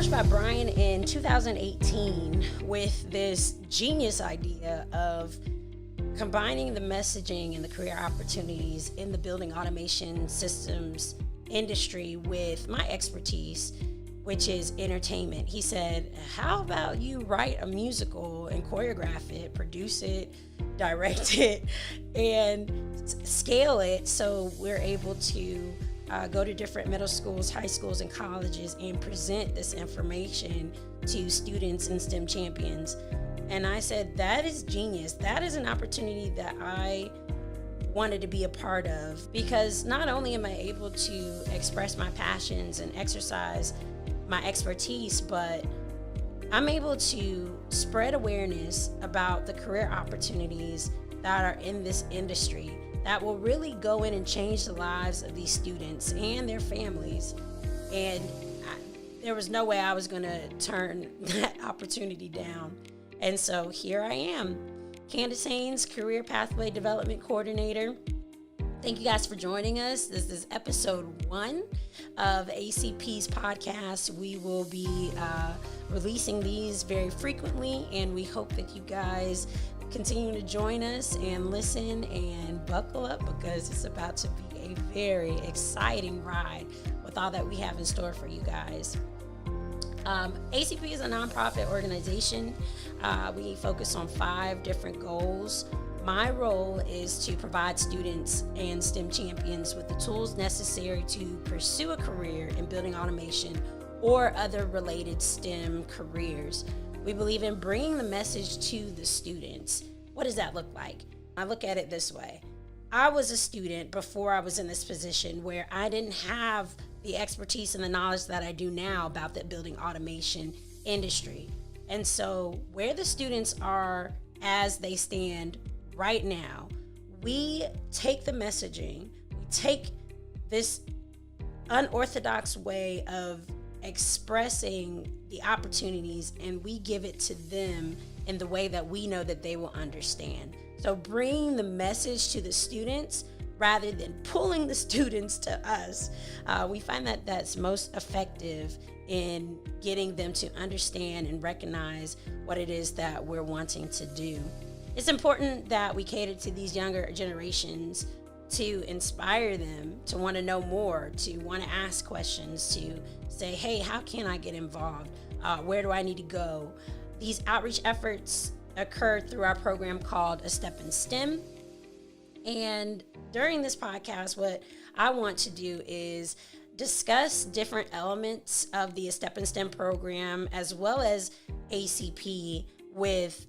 approached by Brian in 2018 with this genius idea of combining the messaging and the career opportunities in the building automation systems industry with my expertise, which is entertainment. He said, how about you write a musical and choreograph it, produce it, direct it, and scale it so we're able to go to different middle schools, high schools, and colleges and present this information to students and STEM champions. And I said, that is genius. That is an opportunity that I wanted to be a part of, because not only am I able to express my passions and exercise my expertise, but I'm able to spread awareness about the career opportunities that are in this industry that will really go in and change the lives of these students and their families. And there was no way I was going to turn that opportunity down. And so here I am, Candace Haynes, Career Pathway Development Coordinator. Thank you guys for joining us. This is episode 1 of ACP's podcast. We will be releasing these very frequently, and we hope that you guys continue to join us and listen and buckle up, because it's about to be a very exciting ride with all that we have in store for you guys. ACP is a nonprofit organization. We focus on 5 different goals. My role is to provide students and STEM champions with the tools necessary to pursue a career in building automation or other related STEM careers. We believe in bringing the message to the students. What does that look like? I look at it this way. I was a student before I was in this position where I didn't have the expertise and the knowledge that I do now about the building automation industry. And so where the students are as they stand right now, we take the messaging, we take this unorthodox way of expressing the opportunities, and we give it to them in the way that we know that they will understand. So bring the message to the students rather than pulling the students to us. We find that that's most effective in getting them to understand and recognize what it is that we're wanting to do. It's important that we cater to these younger generations to inspire them to want to know more, to want to ask questions, to say, hey, how can I get involved? Where do I need to go? These outreach efforts occur through our program called A Step in STEM. And during this podcast, what I want to do is discuss different elements of the A Step in STEM program, as well as ACP, with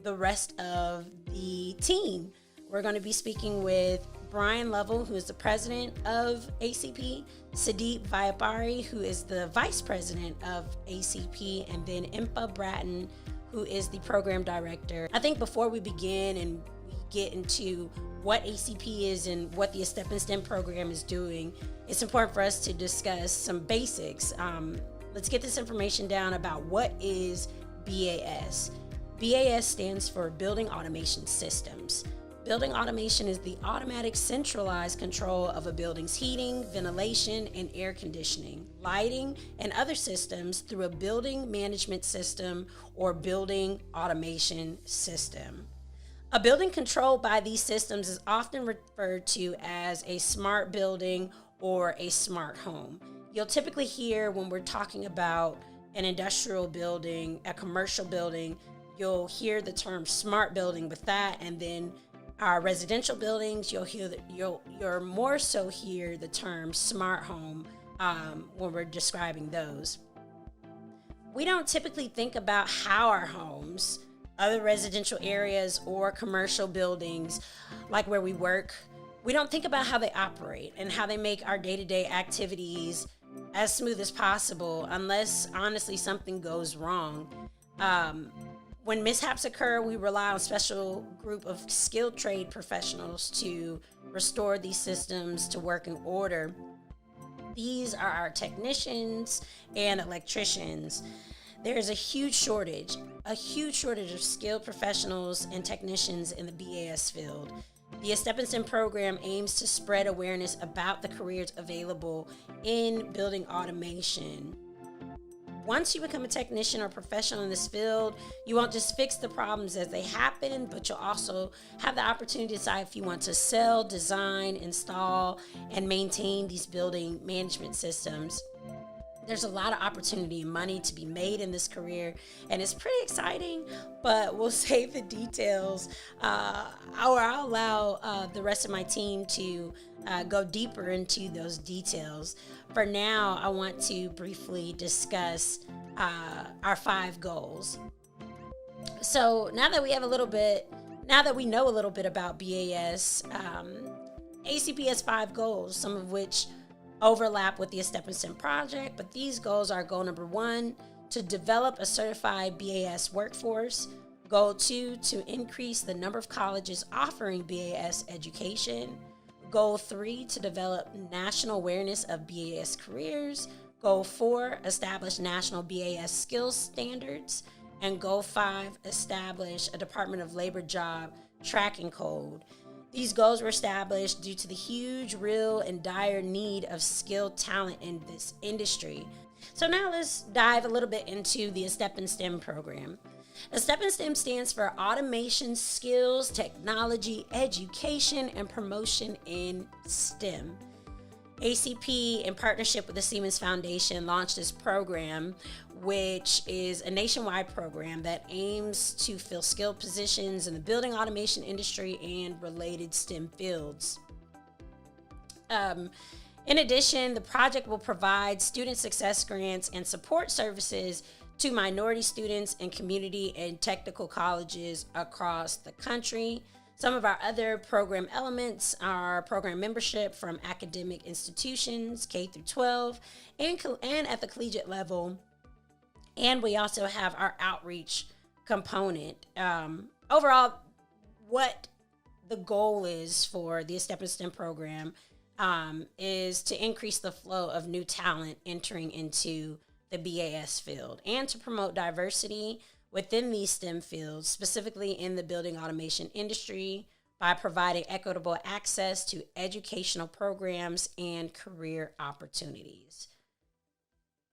the rest of the team. We're going to be speaking with Lovell, who is the president of ACP, Sadie Viapari, who is the vice president of ACP, and then Mpho Bratton, who is the program director. I think before we begin and we get into what ACP is and what the Step in STEM program is doing, it's important for us to discuss some basics. Let's get this information down about what is BAS. BAS stands for Building Automation Systems. Building automation is the automatic centralized control of a building's heating, ventilation, and air conditioning, lighting, and other systems through a building management system or building automation system. A building controlled by these systems is often referred to as a smart building or a smart home. You'll typically hear when we're talking about an industrial building, a commercial building, you'll hear the term smart building with that, and then our residential buildings, you'll more so hear the term smart home when we're describing those. We don't typically think about how our homes, other residential areas, or commercial buildings, like where we work, we don't think about how they operate and how they make our day-to-day activities as smooth as possible, unless honestly something goes wrong. When mishaps occur, we rely on a special group of skilled trade professionals to restore these systems to working order. These are our technicians and electricians. There's a huge shortage of skilled professionals and technicians in the BAS field. The Step in STEM program aims to spread awareness about the careers available in building automation. once you become a technician or professional in this field, you won't just fix the problems as they happen, but you'll also have the opportunity to decide if you want to sell, design, install, and maintain these building management systems. There's a lot of opportunity and money to be made in this career, and it's pretty exciting, but we'll save the details, or I'll allow the rest of my team to go deeper into those details. For now, I want to briefly discuss our 5 goals. So now that we know a little bit about BAS, ACP has 5 goals, some of which overlap with the Step and STEM project, but these goals are: goal number 1, to develop a certified BAS workforce; goal 2, to increase the number of colleges offering BAS education; goal 3, to develop national awareness of BAS careers; goal 4, establish national BAS skills standards; and goal 5, establish a Department of Labor job tracking code. These goals were established due to the huge, real, and dire need of skilled talent in this industry. So now let's dive a little bit into the Step and STEM program. A Step and STEM stands for Automation, Skills, Technology, Education, and Promotion in STEM. ACP, in partnership with the Siemens Foundation, launched this program, which is a nationwide program that aims to fill skilled positions in the building automation industry and related STEM fields. In addition, the project will provide student success grants and support services to minority students in community and technical colleges across the country. Some of our other program elements are program membership from academic institutions, K through 12, and at the collegiate level. And we also have our outreach component. Overall, what the goal is for the Step and STEM program is to increase the flow of new talent entering into the BAS field and to promote diversity within these STEM fields, specifically in the building automation industry, by providing equitable access to educational programs and career opportunities.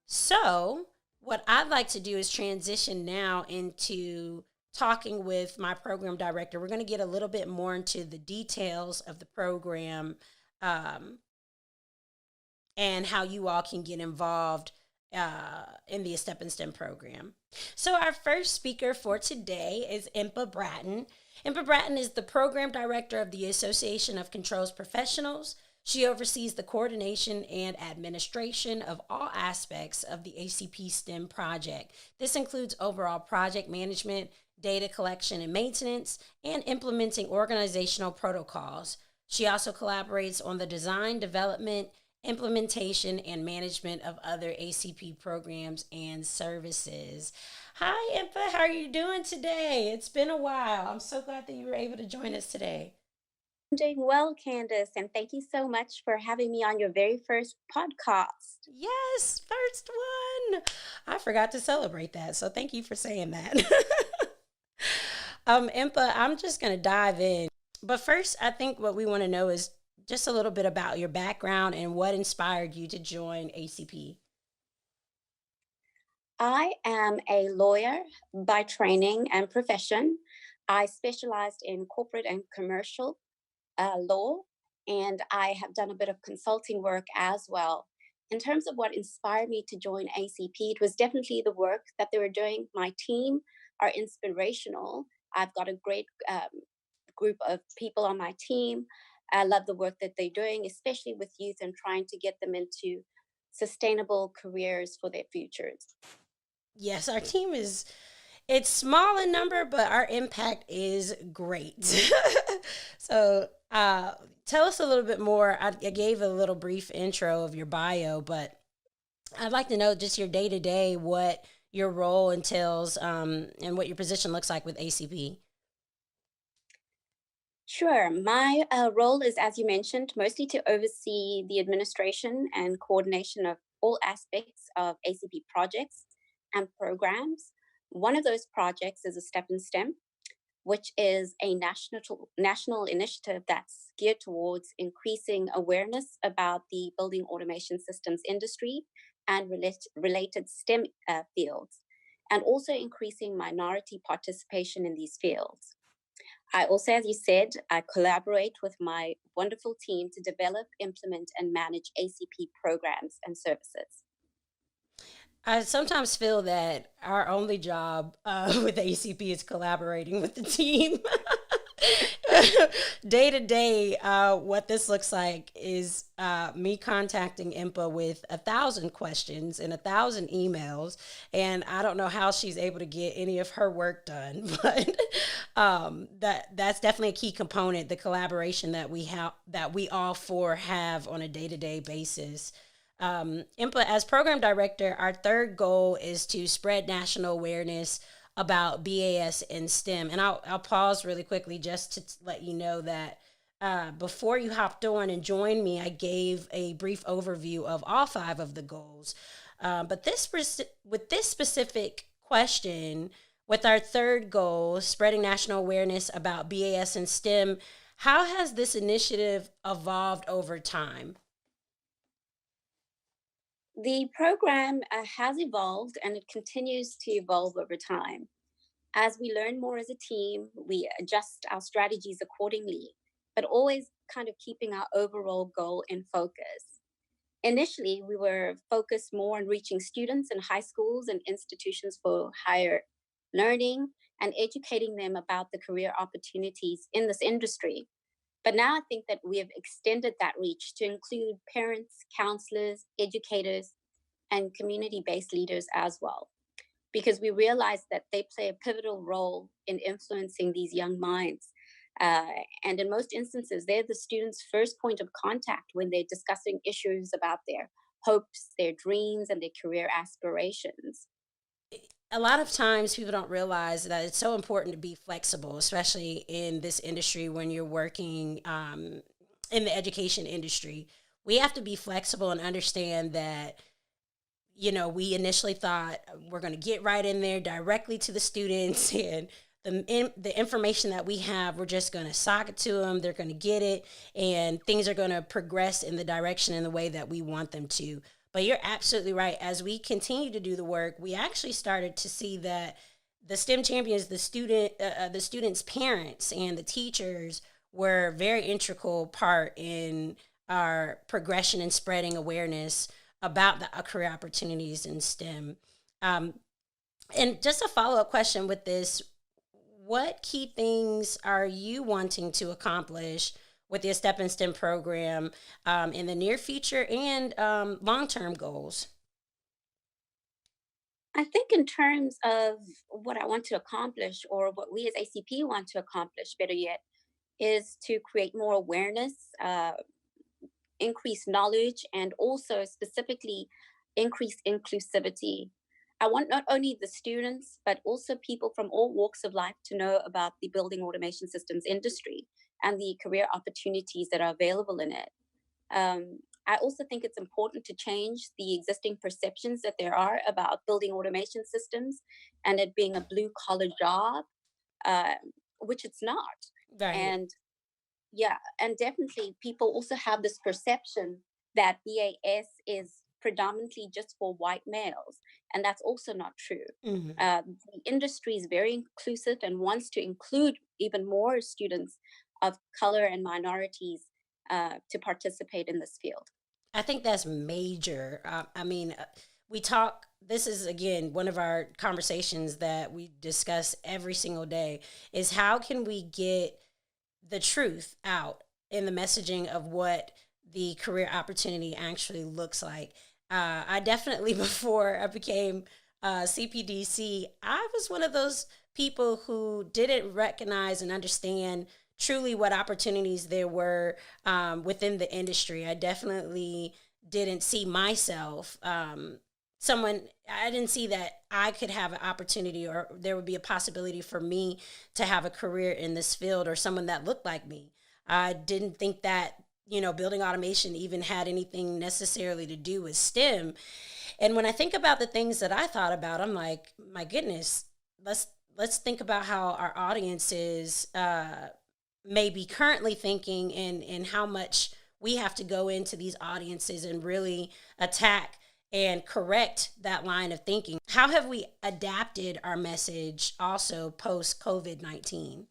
So, what I'd like to do is transition now into talking with my program director. We're going to get a little bit more into the details of the program, and how you all can get involved in the Step and STEM program. So our first speaker for today is Mpho Bratton. Mpho Bratton is the program director of the Association of Controls Professionals. She oversees the coordination and administration of all aspects of the ACP STEM project. This includes overall project management, data collection and maintenance, and implementing organizational protocols. She also collaborates on the design, development, implementation, and management of other ACP programs and services. Hi, Mpho. How are you doing today? It's been a while. I'm so glad that you were able to join us today. I'm doing well, Candace, and thank you so much for having me on your very first podcast. Yes, first one. I forgot to celebrate that, so thank you for saying that. Mpho, I'm just going to dive in. But first, I think what we want to know is just a little bit about your background and what inspired you to join ACP. I am a lawyer by training and profession. I specialized in corporate and commercial law, and I have done a bit of consulting work as well. In terms of what inspired me to join ACP, it was definitely the work that they were doing. My team are inspirational. I've got a great group of people on my team. I love the work that they're doing, especially with youth and trying to get them into sustainable careers for their futures. Yes, our team is it's small in number, but our impact is great. So, tell us a little bit more. I gave a little brief intro of your bio, but I'd like to know just your day to day, what your role entails, and what your position looks like with ACP. Sure. My role is, as you mentioned, mostly to oversee the administration and coordination of all aspects of ACP projects and programs. One of those projects is a Step in STEM, which is a national initiative that's geared towards increasing awareness about the building automation systems industry and related STEM fields, and also increasing minority participation in these fields. I also, as you said, I collaborate with my wonderful team to develop, implement, and manage ACP programs and services. I sometimes feel that our only job with ACP is collaborating with the team. Day to day, what this looks like is me contacting Mpho with 1,000 questions and 1,000 emails, and I don't know how she's able to get any of her work done, but that's definitely a key component, the collaboration that we all four have on a day to day basis. Mpho, as program director, our third goal is to spread national awareness about BAS and STEM. And I'll pause really quickly just to let you know that before you hopped on and joined me, I gave a brief overview of all five of the goals. But with this specific question, with our third goal, spreading national awareness about BAS and STEM, how has this initiative evolved over time? The program has evolved and it continues to evolve over time. As we learn more as a team, we adjust our strategies accordingly, but always kind of keeping our overall goal in focus. Initially, we were focused more on reaching students in high schools and institutions for higher learning and educating them about the career opportunities in this industry. But now I think that we have extended that reach to include parents, counselors, educators, and community based leaders as well, because we realize that they play a pivotal role in influencing these young minds. Uh, and in most instances, they're the students' first point of contact when they're discussing issues about their hopes, their dreams, and their career aspirations. A lot of times people don't realize that it's so important to be flexible, especially in this industry when you're working in the education industry. We have to be flexible and understand that, we initially thought we're going to get right in there directly to the students and the information that we have, we're just going to sock it to them. They're going to get it and things are going to progress in the direction and the way that we want them to. But you're absolutely right. As we continue to do the work, we actually started to see that the STEM champions, the students' parents and the teachers were a very integral part in our progression and spreading awareness about the career opportunities in STEM. Um, and just a follow up question with this: what key things are you wanting to accomplish with your Step in STEM program in the near future and long-term goals? I think, in terms of what I want to accomplish, or what we as ACP want to accomplish, better yet, is to create more awareness, increase knowledge, and also specifically increase inclusivity. I want not only the students, but also people from all walks of life to know about the building automation systems industry and the career opportunities that are available in it. I also think it's important to change the existing perceptions that there are about building automation systems and it being a blue collar job, uh, which it's not. Right. And yeah, and definitely people also have this perception that BAS is predominantly just for white males, and that's also not true. Mhm. The industry is very inclusive and wants to include even more students of color and minorities to participate in this field. I think that's major. We talk, this is again one of our conversations that we discuss every single day is how can we get the truth out in the messaging of what the career opportunity actually looks like. I definitely, before I became CPDC, I was one of those people who didn't recognize and understand truly what opportunities there were within the industry. I definitely didn't see myself. I didn't see that I could have an opportunity or there would be a possibility for me to have a career in this field or someone that looked like me. I didn't think that, building automation even had anything necessarily to do with STEM. And when I think about the things that I thought about, I'm like, my goodness, let's think about how our audiences may be currently thinking and how much we have to go into these audiences and really attack and correct that line of thinking. How have we adapted our message also post COVID-19?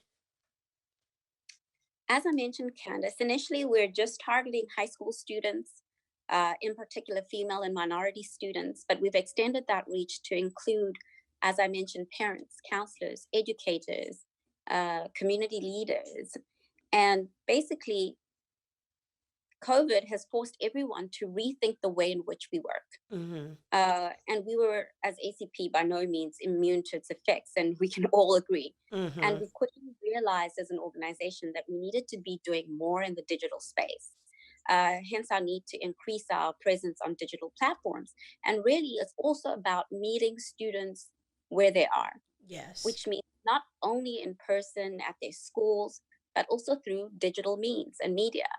As I mentioned, Candace, initially we're just targeting high school students, in particular female and minority students, but we've extended that reach to include, as I mentioned, parents, counselors, educators, community leaders. And basically, COVID has forced everyone to rethink the way in which we work. Hmm. And we were, as ACP, by no means immune to its effects, and we can all agree. And Hmm. we quickly realized as an organization that we needed to be doing more in the digital space. Hence, our need to increase our presence on digital platforms. And really, it's also about meeting students where they are, Yes. which means not only in person at their schools, but also through digital means and media.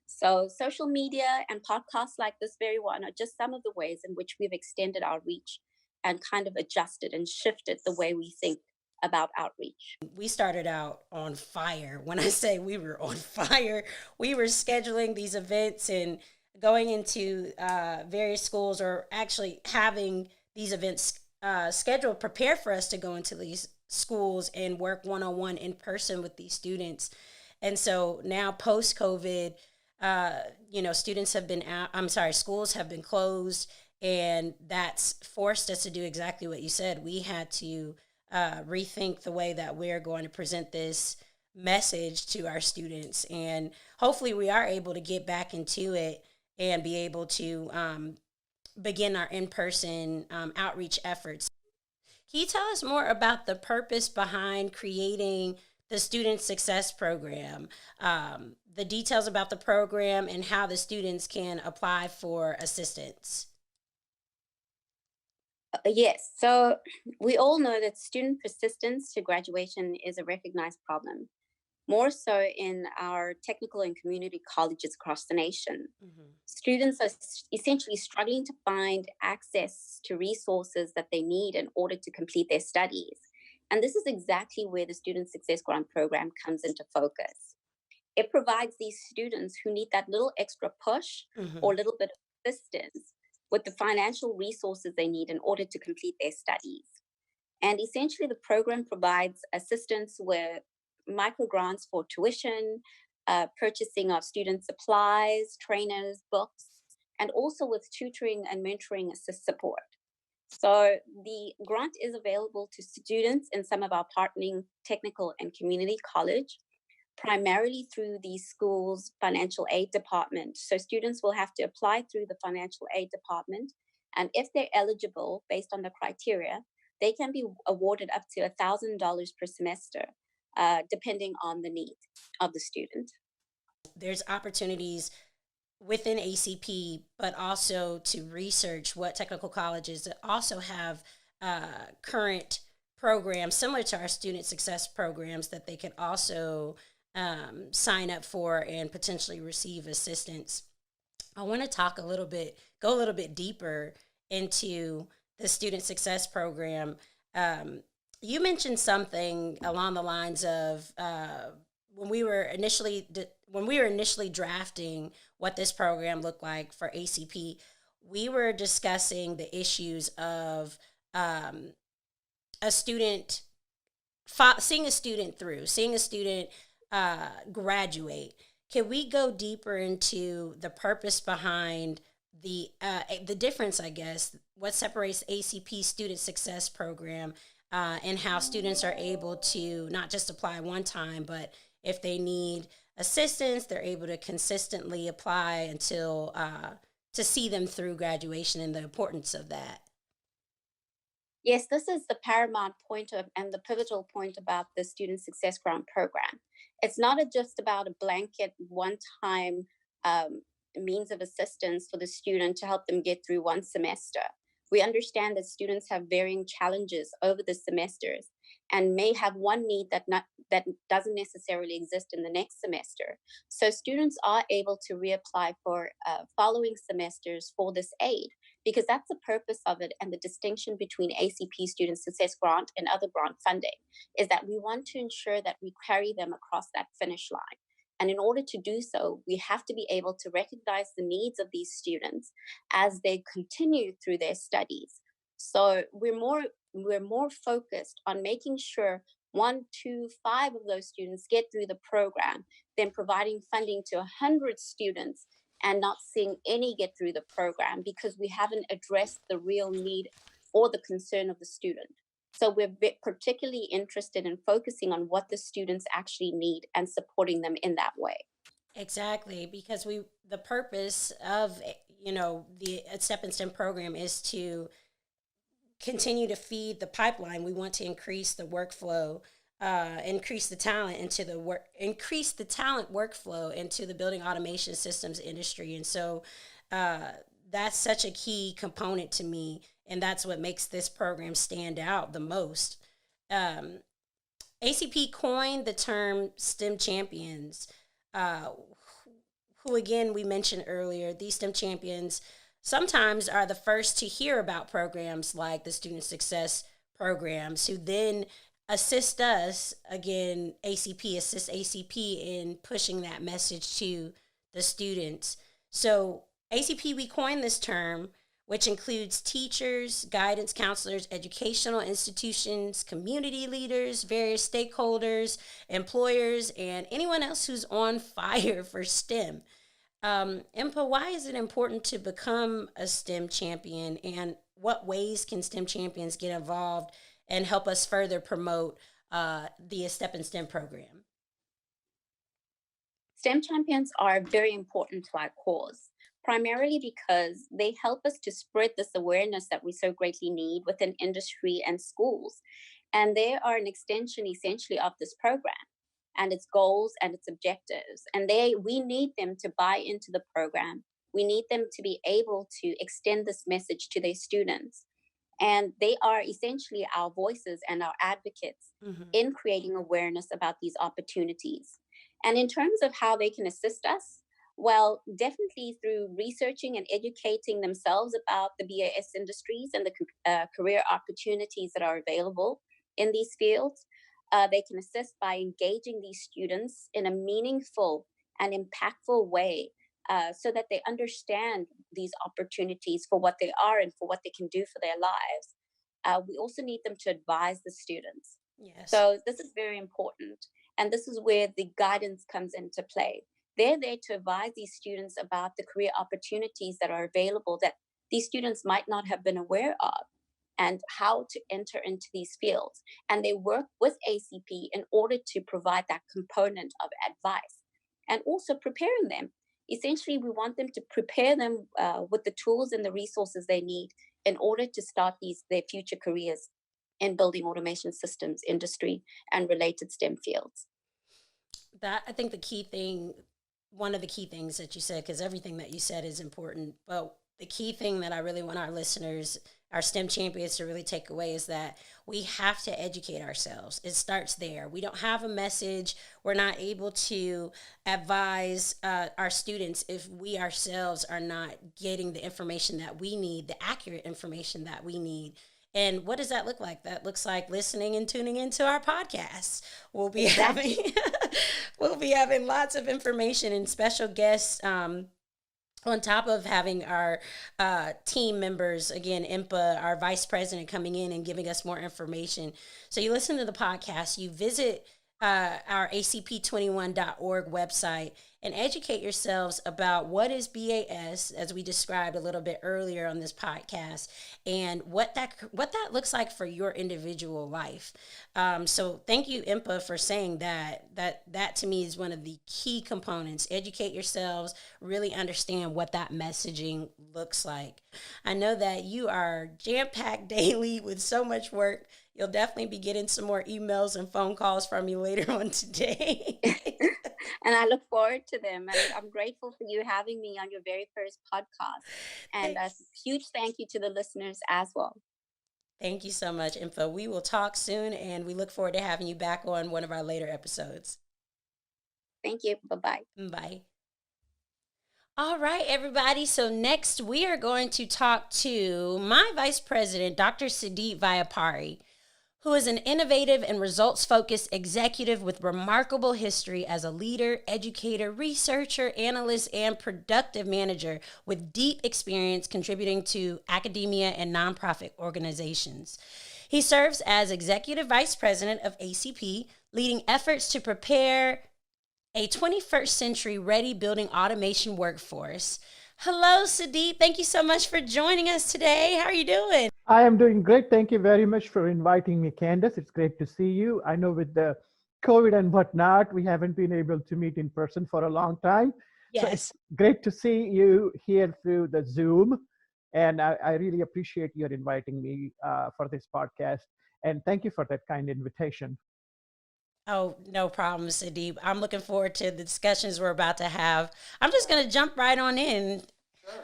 So, social media and podcasts like this very one are just some of the ways in which we've extended our reach and kind of adjusted and shifted the way we think about outreach. We started out on fire. When I say we were on fire, we were scheduling these events and going into various schools, or actually having these events scheduled, prepared for us to go into these schools and work one on one in person with these students. And so now, post COVID, students have been out. I'm sorry, schools have been closed, and that's forced us to do exactly what you said. We had to rethink the way that we're going to present this message to our students. And hopefully, we are able to get back into it and be able to begin our in person outreach efforts. Can you tell us more about the purpose behind creating the Student Success Program, the details about the program, and how the students can apply for assistance? Yes, so we all know that student persistence to graduation is a recognized problem, more so in our technical and community colleges across the nation. Hmm. Students are essentially struggling to find access to resources that they need in order to complete their studies. And this is exactly where the Student Success Grant Program comes into focus. It provides these students who need that little extra push Hmm. or little bit of assistance with the financial resources they need in order to complete their studies. And essentially, the program provides assistance with micro grants for tuition, purchasing of student supplies, trainers, books, and also with tutoring and mentoring assist support. So the grant is available to students in some of our partnering technical and community college, primarily through the school's financial aid department. So students will have to apply through the financial aid department. And if they're eligible based on the criteria, they can be awarded up to $1,000 per semester, depending on the need of the student. There's opportunities within ACP, but also to research what technical colleges that also have current programs similar to our student success programs that they could also sign up for and potentially receive assistance. I want to talk a little bit, go a little bit deeper into the student success program. You mentioned something along the lines of when we were initially drafting what this program looked like for ACP. We were discussing the issues of a student seeing a student through, seeing a student graduate. Can we go deeper into the purpose behind the difference, I guess, what separates the ACP Student Success Program, and how students are able to not just apply one time, but if they need assistance, they're able to consistently apply until to see them through graduation, and the importance of that. Yes, this is the paramount point of, and the pivotal point about the Student Success Grant Program. It's not just about a blanket one time means of assistance for the student to help them get through one semester. We understand that students have varying challenges over the semesters and may have one need that doesn't necessarily exist in the next semester. So students are able to reapply for following semesters for this aid, because that's the purpose of it. And the distinction between ACP Student Success Grant and other grant funding is that we want to ensure that we carry them across that finish line. And in order to do so, we have to be able to recognize the needs of these students as they continue through their studies. So we're more focused on making sure 1, 2, 5 of those students get through the program than providing funding to 100 students and not seeing any get through the program, because we haven't addressed the real need or the concern of the student. So we're particularly interested in focusing on what the students actually need and supporting them in that way. Exactly, because the purpose of the Step and STEM program is to continue to feed the pipeline. We want to increase the workflow, increase the talent increase the talent workflow into the building automation systems industry. And so that's such a key component to me, and that's what makes this program stand out the most. ACP coined the term STEM champions, who again we mentioned earlier. These STEM champions sometimes are the first to hear about programs like the Student Success programs, who then assist us, again, ACP assists ACP in pushing that message to the students. So ACP, we coined this term, which includes teachers, guidance counselors, educational institutions, community leaders, various stakeholders, employers, and anyone else who's on fire for STEM. Mpho, why is it important to become a STEM champion, and what ways can STEM champions get involved and help us further promote the Step in STEM program? STEM champions are very important to our cause, primarily because they help us to spread this awareness that we so greatly need within industry and schools. And they are an extension essentially of this program and its goals and its objectives. And we need them to buy into the program. We need them to be able to extend this message to their students. And they are essentially our voices and our advocates in creating awareness about these opportunities. And in terms of how they can assist us, well, definitely through researching and educating themselves about the BAS industries and the career opportunities that are available in these fields. They can assist by engaging these students in a meaningful and impactful way, so that they understand these opportunities for what they are and for what they can do for their lives. We also need them to advise the students. Yes. So this is very important. And this is where the guidance comes into play. They're there to advise these students about the career opportunities that are available that these students might not have been aware of, and how to enter into these fields. And they work with ACP in order to provide that component of advice and also preparing them. Essentially, we want them to prepare them with the tools and the resources they need in order to start their future careers in building automation systems industry and related STEM fields. That, I think one of the key things that you said, because everything that you said is important, but the key thing that I really want our listeners, our STEM champions, to really take away is that we have to educate ourselves. It starts there. We don't have a message. We're not able to advise our students if we ourselves are not getting the information that we need, the accurate information that we need. And what does that look like? That looks like listening and tuning into our podcasts. We'll be having lots of information and special guests, on top of having our team members, again, Mpho, our vice president, coming in and giving us more information. So you listen to the podcast, you visit our acp21.org website and educate yourselves about what is BAS, as we described a little bit earlier on this podcast, and what that looks like for your individual life. So thank you, Mpho, for saying that. That to me is one of the key components. Educate yourselves, really understand what that messaging looks like. I know that you are jam-packed daily with so much work. You'll definitely be getting some more emails and phone calls from me later on today. And I look forward to them. And I'm grateful for you having me on your very first podcast. And a huge thank you to the listeners as well. Thank you so much, Mpho. We will talk soon, and we look forward to having you back on one of our later episodes. Thank you. Bye-bye. Bye. All right, everybody. So next we are going to talk to my vice president, Dr. Sadie Viapari, who is an innovative and results-focused executive with remarkable history as a leader, educator, researcher, analyst, and productive manager with deep experience contributing to academia and nonprofit organizations. He serves as Executive Vice President of ACP, leading efforts to prepare a 21st century ready building automation workforce. Hello, Sudeep. Thank you so much for joining us today. How are you doing? I am doing great. Thank you very much for inviting me, Candace. It's great to see you. I know with the COVID and whatnot, we haven't been able to meet in person for a long time. Yes. So it's great to see you here through the Zoom. And I really appreciate your inviting me for this podcast. And thank you for that kind invitation. Oh, no problem, Sudeep. I'm looking forward to the discussions we're about to have. I'm just going to jump right on in. Sure.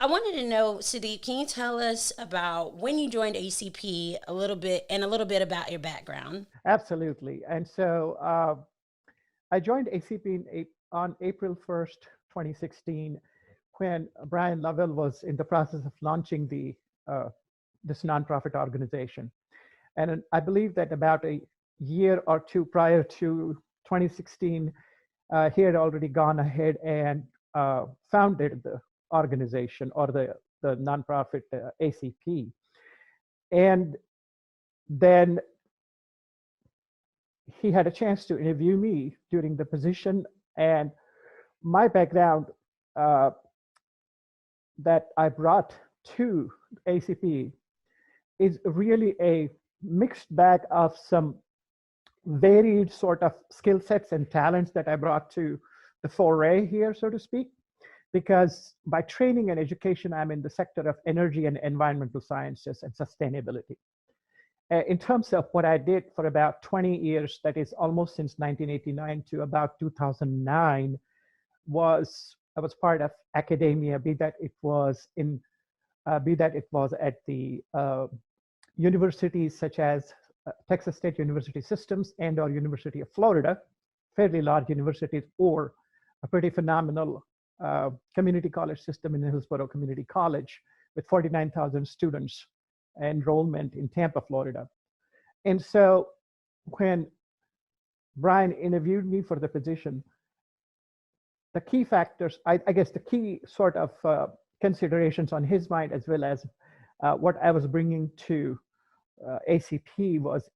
I wanted to know, Sudeep, can you tell us about when you joined ACP a little bit about your background? Absolutely. And so I joined ACP on April 1st, 2016, when Brian Lovell was in the process of launching this nonprofit organization. And I believe that about a year or two prior to 2016, he had already gone ahead and founded the organization or the nonprofit ACP. And then he had a chance to interview me during the position, and my background that I brought to ACP is really a mixed bag of some varied sort of skill sets and talents that I brought to the foray here, so to speak, because by training and education, I'm in the sector of energy and environmental sciences and sustainability. In terms of what I did for about 20 years, that is almost since 1989 to about 2009, I was part of academia, be that it was at the universities such as Texas State University Systems and or University of Florida, fairly large universities, or a pretty phenomenal community college system in Hillsborough Community College with 49,000 students enrollment in Tampa, Florida. And so when Brian interviewed me for the position, the key factors, I guess the key sort of considerations on his mind, as well as what I was bringing to ACP, was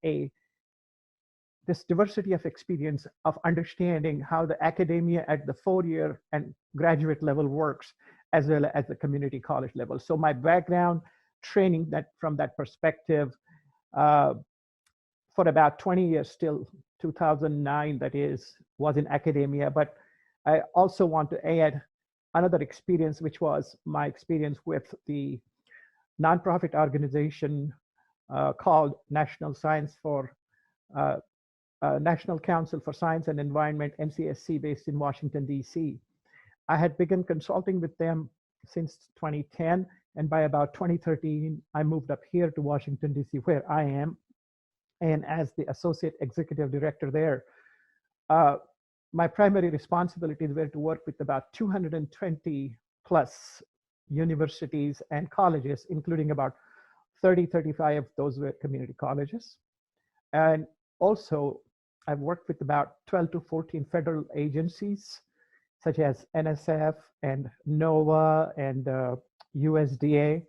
this diversity of experience of understanding how the academia at the 4-year and graduate level works, as well as the community college level. So my background training that from that perspective for about 20 years, till 2009, that is, was in academia. But I also want to add another experience, which was my experience with the nonprofit organization called National Council for Science and Environment, NCSC, based in Washington, D.C. I had begun consulting with them since 2010, and by about 2013, I moved up here to Washington, D.C., where I am, and as the Associate Executive Director there. My primary responsibilities were to work with about 220 plus universities and colleges, including about 35 of those were community colleges. And also, I've worked with about 12 to 14 federal agencies, such as NSF and NOAA and USDA.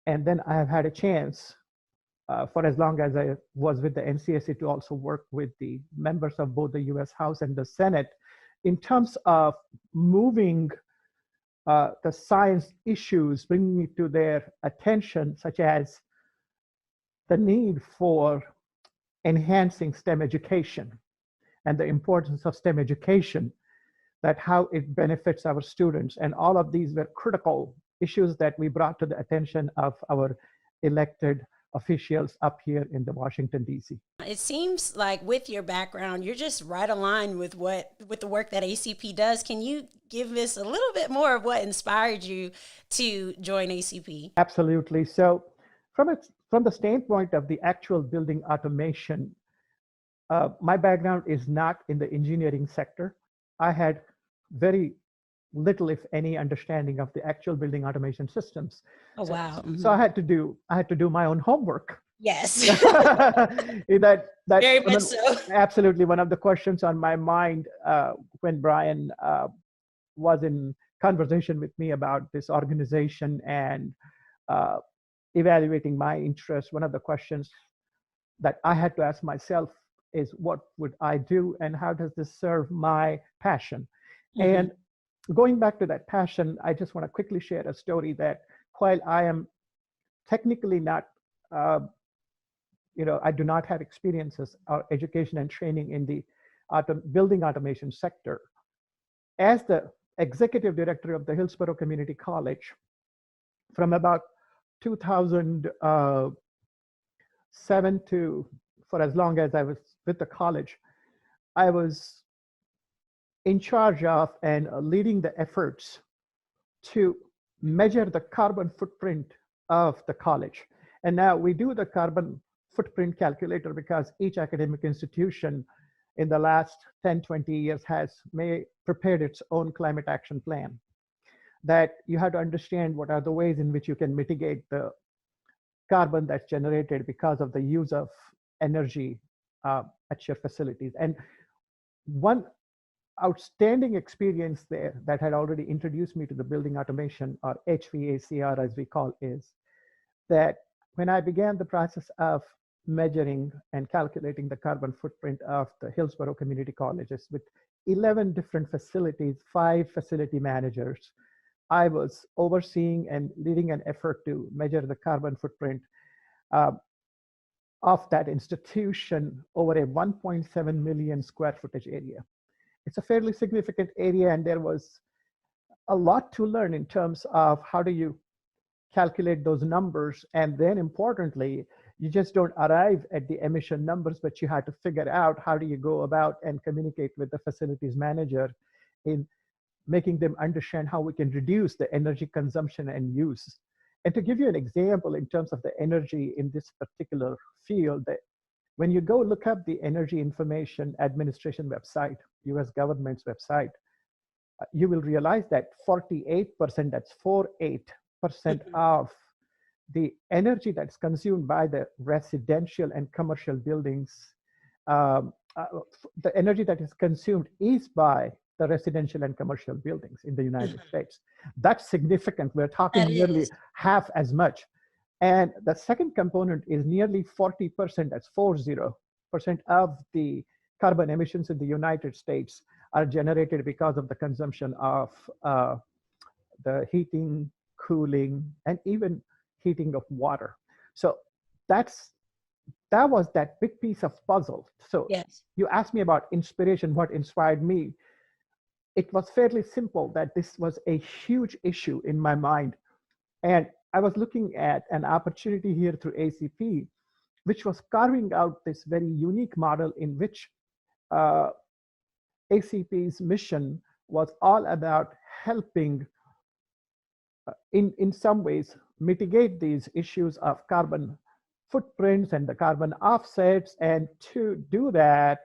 And then I have had a chance for as long as I was with the NCSC to also work with the members of both the US House and the Senate in terms of moving the science issues, bringing it to their attention, such as the need for enhancing STEM education and the importance of STEM education, that how it benefits our students. And all of these were critical issues that we brought to the attention of our elected officials up here in the Washington, D.C. It seems like with your background, you're just right aligned with the work that ACP does. Can you give us a little bit more of what inspired you to join ACP? Absolutely. So from the standpoint of the actual building automation, my background is not in the engineering sector. I had very little, if any, understanding of the actual building automation systems. Oh, wow. Mm-hmm. So I had to do my own homework Yes. that Very much so. absolutely one of the questions on my mind when Brian was in conversation with me about this organization and uh, evaluating my interests. One of the questions that I had to ask myself is, what would I do and how does this serve my passion? Mm-hmm. And going back to that passion, I just want to quickly share a story that while I am technically not, I do not have experiences or education and training in the building automation sector. As the executive director of the Hillsborough Community College, from about 2007 to for as long as I was with the college, I was in charge of and leading the efforts to measure the carbon footprint of the college. And now we do the carbon footprint calculator because each academic institution in the last 10, 20 years has prepared its own climate action plan. That you have to understand what are the ways in which you can mitigate the carbon that's generated because of the use of energy at your facilities. And one outstanding experience there that had already introduced me to the building automation, or HVACR as we call, is that when I began the process of measuring and calculating the carbon footprint of the Hillsborough Community Colleges with 11 different facilities, 5 facility managers, I was overseeing and leading an effort to measure the carbon footprint of that institution over a 1.7 million square footage area. It's a fairly significant area, and there was a lot to learn in terms of how do you calculate those numbers. And then importantly, you just don't arrive at the emission numbers, but you have to figure out how do you go about and communicate with the facilities manager in making them understand how we can reduce the energy consumption and use. And to give you an example in terms of the energy in this particular field, that when you go look up the Energy Information Administration website, US government's website, you will realize that 48%, that's 48% of the energy that's consumed by the residential and commercial buildings, the energy that is consumed is by the residential and commercial buildings in the United States. That's significant. We're talking nearly half as much. And the second component is nearly 40%, that's 40% of the carbon emissions in the United States are generated because of the consumption of the heating, cooling, and even heating of water. So that was that big piece of puzzle. So yes. You asked me about inspiration, what inspired me. It was fairly simple that this was a huge issue in my mind. And I was looking at an opportunity here through ACP, which was carving out this very unique model in which ACP's mission was all about helping, in some ways, mitigate these issues of carbon footprints and the carbon offsets. And to do that,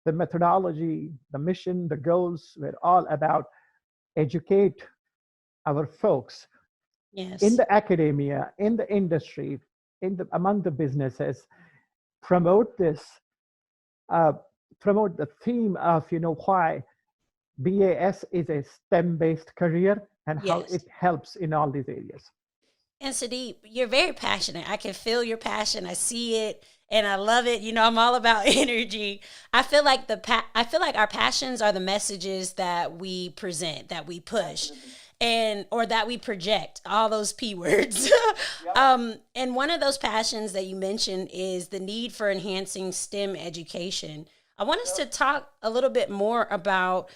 the methodology, the mission, the goals were all about educate our folks in the academia, in the industry, among the businesses, promote this, promote the theme of why BAS is a STEM-based career and how it helps in all these areas. And Sudeep, you're very passionate. I can feel your passion. I see it, and I love it. I'm all about energy. I feel like our passions are the messages that we present, that we push, or that we project. All those P words. And one of those passions that you mentioned is the need for enhancing STEM education. I want us to talk a little bit more about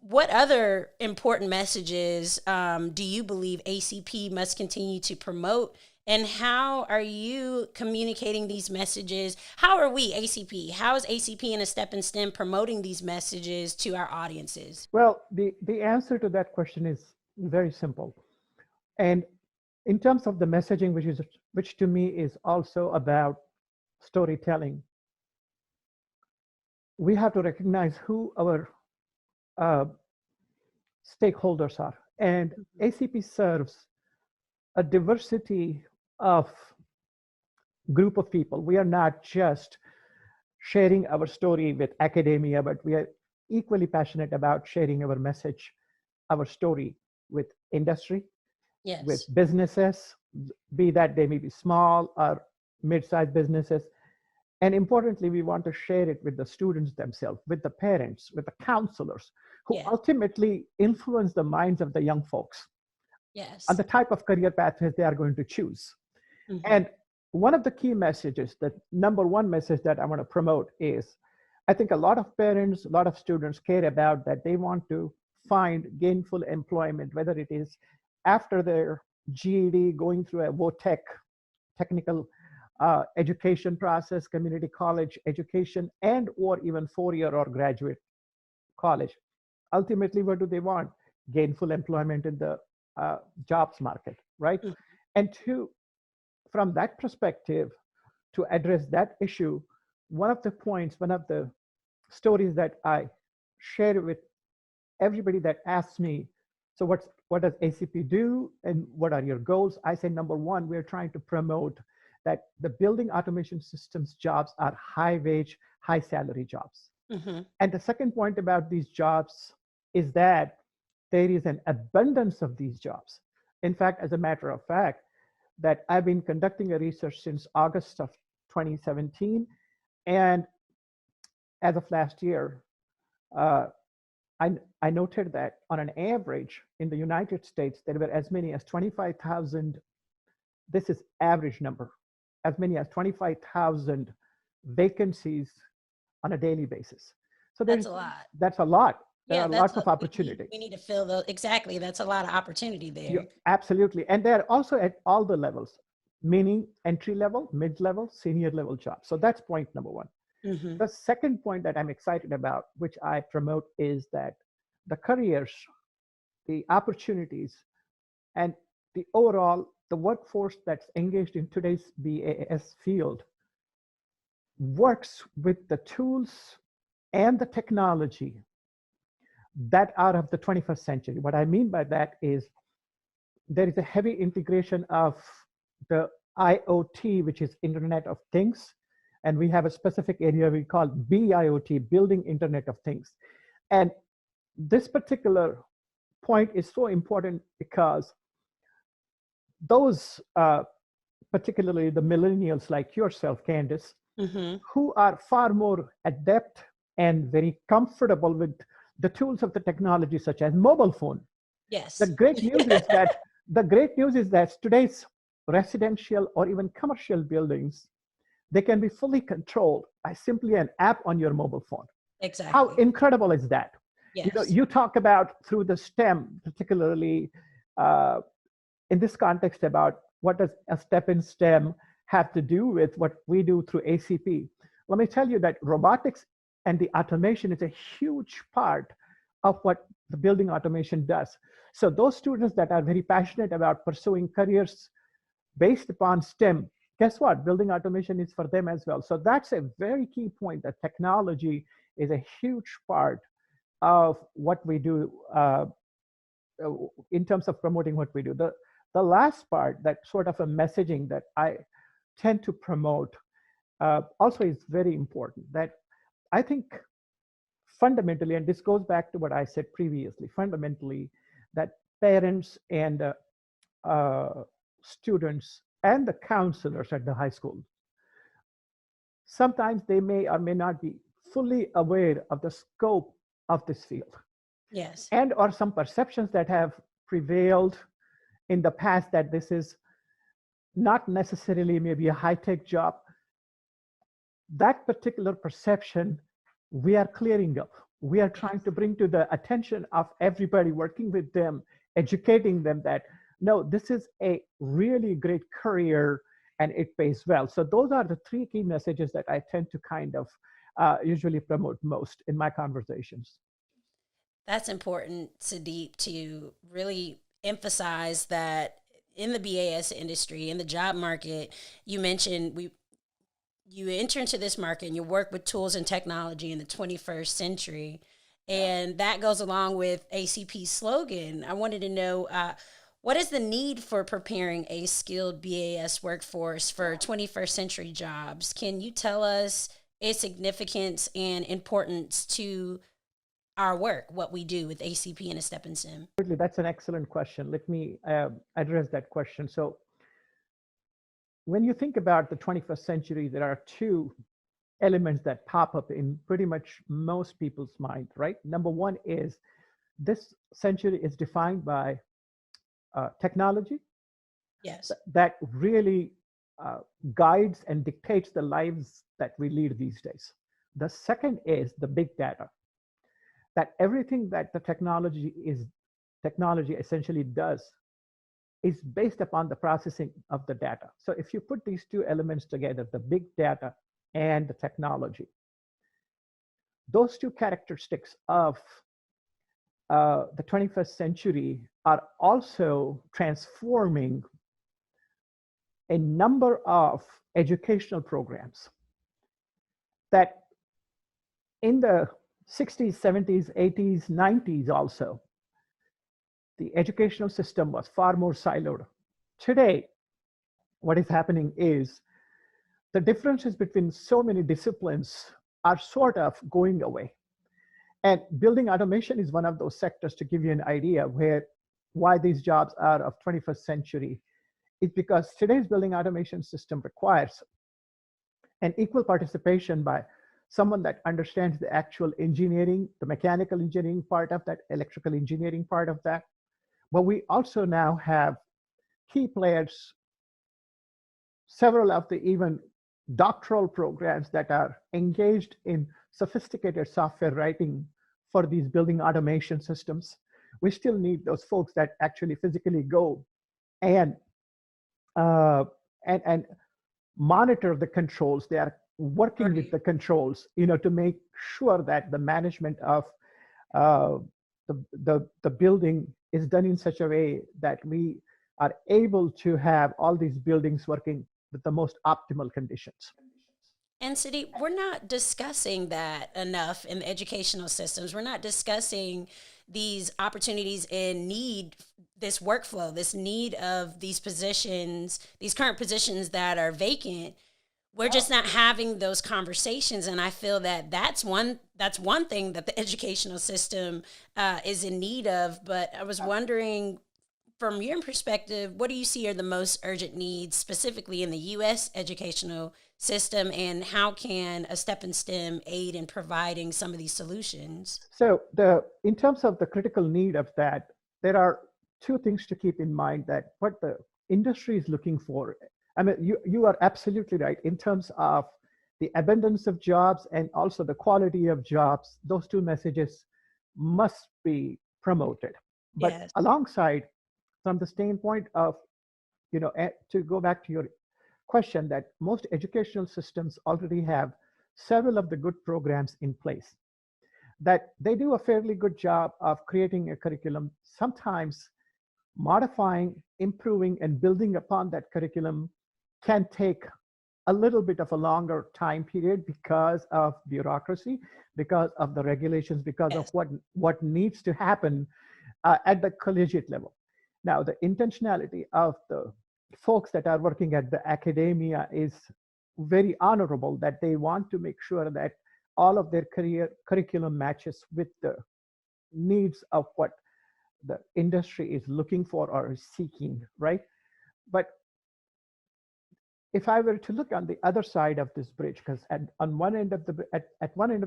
what other important messages do you believe ACP must continue to promote, and how are you communicating these messages? How are we, ACP? How is ACP and A Step in STEM promoting these messages to our audiences? Well, the answer to that question is very simple. And in terms of the messaging, which to me is also about storytelling, we have to recognize who our stakeholders are. And ACP serves a diversity of group of people. We are not just sharing our story with academia, but we are equally passionate about sharing our message, our story with industry, with Yes. businesses, be that they may be small or mid-sized businesses. And importantly, we want to share it with the students themselves, with the parents, with the counselors, who Yeah. ultimately influence the minds of the young folks on Yes. the type of career pathways they are going to choose. Hmm. And one of the key messages, the number one message that I want to promote is, I think a lot of parents, a lot of students care about that they want to find gainful employment, whether it is after their GED, going through a VOTEC, technical education process, community college education, and or even 4-year or graduate college. Ultimately, what do they want? Gainful employment in the jobs market, right? And two, from that perspective, to address that issue, one of the points, one of the stories that I share with everybody that asks me, so what does ACP do and what are your goals? I say, number one, we're trying to promote that the building automation systems jobs are high wage, high salary jobs. Hmm. And the second point about these jobs is that there is an abundance of these jobs. In fact, as a matter of fact, that I've been conducting a research since August of 2017. And as of last year, uh, I noted that on an average in the United States, there were as many as 25,000, this is average number, as many as 25,000 vacancies on a daily basis. So That's a lot. that's a lot. There Yeah, are lots of opportunity. we need to fill those. Exactly. That's a lot of opportunity You, there. absolutely. And they're also at all the levels, meaning entry level, mid level, senior level jobs. So that's point number one. Hmm. The second point that I'm excited about, which I promote, is that the careers, the opportunities, and the overall, the workforce that's engaged in today's BAS field works with the tools and the technology that are of the 21st century. What I mean by that is there is a heavy integration of the IoT, which is Internet of Things. And we have a specific area we call BIoT, Building Internet of Things. And this particular point is so important because those, particularly the millennials like yourself, Candace, Hmm. who are far more adept and very comfortable with the tools of the technology, such as mobile phone. The Yes. great news is that today's residential or even commercial buildings, they can be fully controlled by simply an app on your mobile phone. How Exactly. incredible is that? Yes. You talk about through the STEM, particularly uh, in this context, about what does a step in STEM have to do with what we do through ACP. Let me tell you that robotics and the automation is a huge part of what the building automation does. So those students that are very passionate about pursuing careers based upon STEM, guess what? Building automation is for them as well. So that's a very key point, that technology is a huge part of what we do in terms of promoting what we do. The last part, that sort of a messaging that I tend to promote, also is very important. That I think fundamentally, and this goes back to what I said previously, fundamentally, that parents and students and the counselors at the high school, sometimes they may or may not be fully aware of the scope of this field, Yes. and or some perceptions that have prevailed in the past that this is not necessarily maybe a high-tech job. That particular perception, we are clearing up. We are trying to bring to the attention of everybody, working with them, educating them that, no, this is a really great career and it pays well. So those are the three key messages that I tend to kind of usually promote most in my conversations. That's important, Sudeep, to really emphasize that in the BAS industry, in the job market, you mentioned you enter into this market and you work with tools and technology in the 21st century. And that goes along with ACP's slogan. I wanted to know What is the need for preparing a skilled BAS workforce for 21st century jobs? Can you tell us its significance and importance to our work, what we do with ACP and a step in STEM? That's an excellent question. Let me address that question. So when you think about the 21st century, there are two elements that pop up in pretty much most people's mind, right? Number one is this century is defined by technology. Yes. That really guides and dictates the lives that we lead these days. The second is the big data. That everything that the technology essentially does is based upon the processing of the data. So if you put these two elements together, the big data and the technology, those two characteristics of the 21st century are also transforming a number of educational programs that in the 60s, 70s, 80s, 90s also, the educational system was far more siloed. Today, what is happening is the differences between so many disciplines are sort of going away. And building automation is one of those sectors, to give you an idea why these jobs are of 21st century. It's because today's building automation system requires an equal participation by someone that understands the actual engineering, the mechanical engineering part of that, electrical engineering part of that. But we also now have key players, several of the even doctoral programs that are engaged in sophisticated software writing for these building automation systems. We still need those folks that actually physically go and monitor the controls. They are working with the controls, to make sure that the management of the building is done in such a way that we are able to have all these buildings working with the most optimal conditions. And Sudeep, we're not discussing that enough in the educational systems. We're not discussing these opportunities and need, this workflow, this need of these positions, these current positions that are vacant. We're just not having those conversations. And I feel that that's one thing that the educational system is in need of. But I was wondering, from your perspective, what do you see are the most urgent needs specifically in the U.S. educational system, and how can a step in STEM aid in providing some of these solutions? So in terms of the critical need of that, there are two things to keep in mind that what the industry is looking for. I mean, you are absolutely right in terms of the abundance of jobs and also the quality of jobs. Those two messages must be promoted. But Yes. alongside, from the standpoint of, to go back to your question, that most educational systems already have several of the good programs in place, that they do a fairly good job of creating a curriculum, sometimes modifying, improving, and building upon that curriculum can take a little bit of a longer time period because of bureaucracy, because of the regulations, because Yes. of what needs to happen at the collegiate level. Now, the intentionality of the folks that are working at the academia is very honorable, that they want to make sure that all of their curriculum matches with the needs of what the industry is looking for or is seeking, right? But if I were to look on the other side of this bridge, because at one end of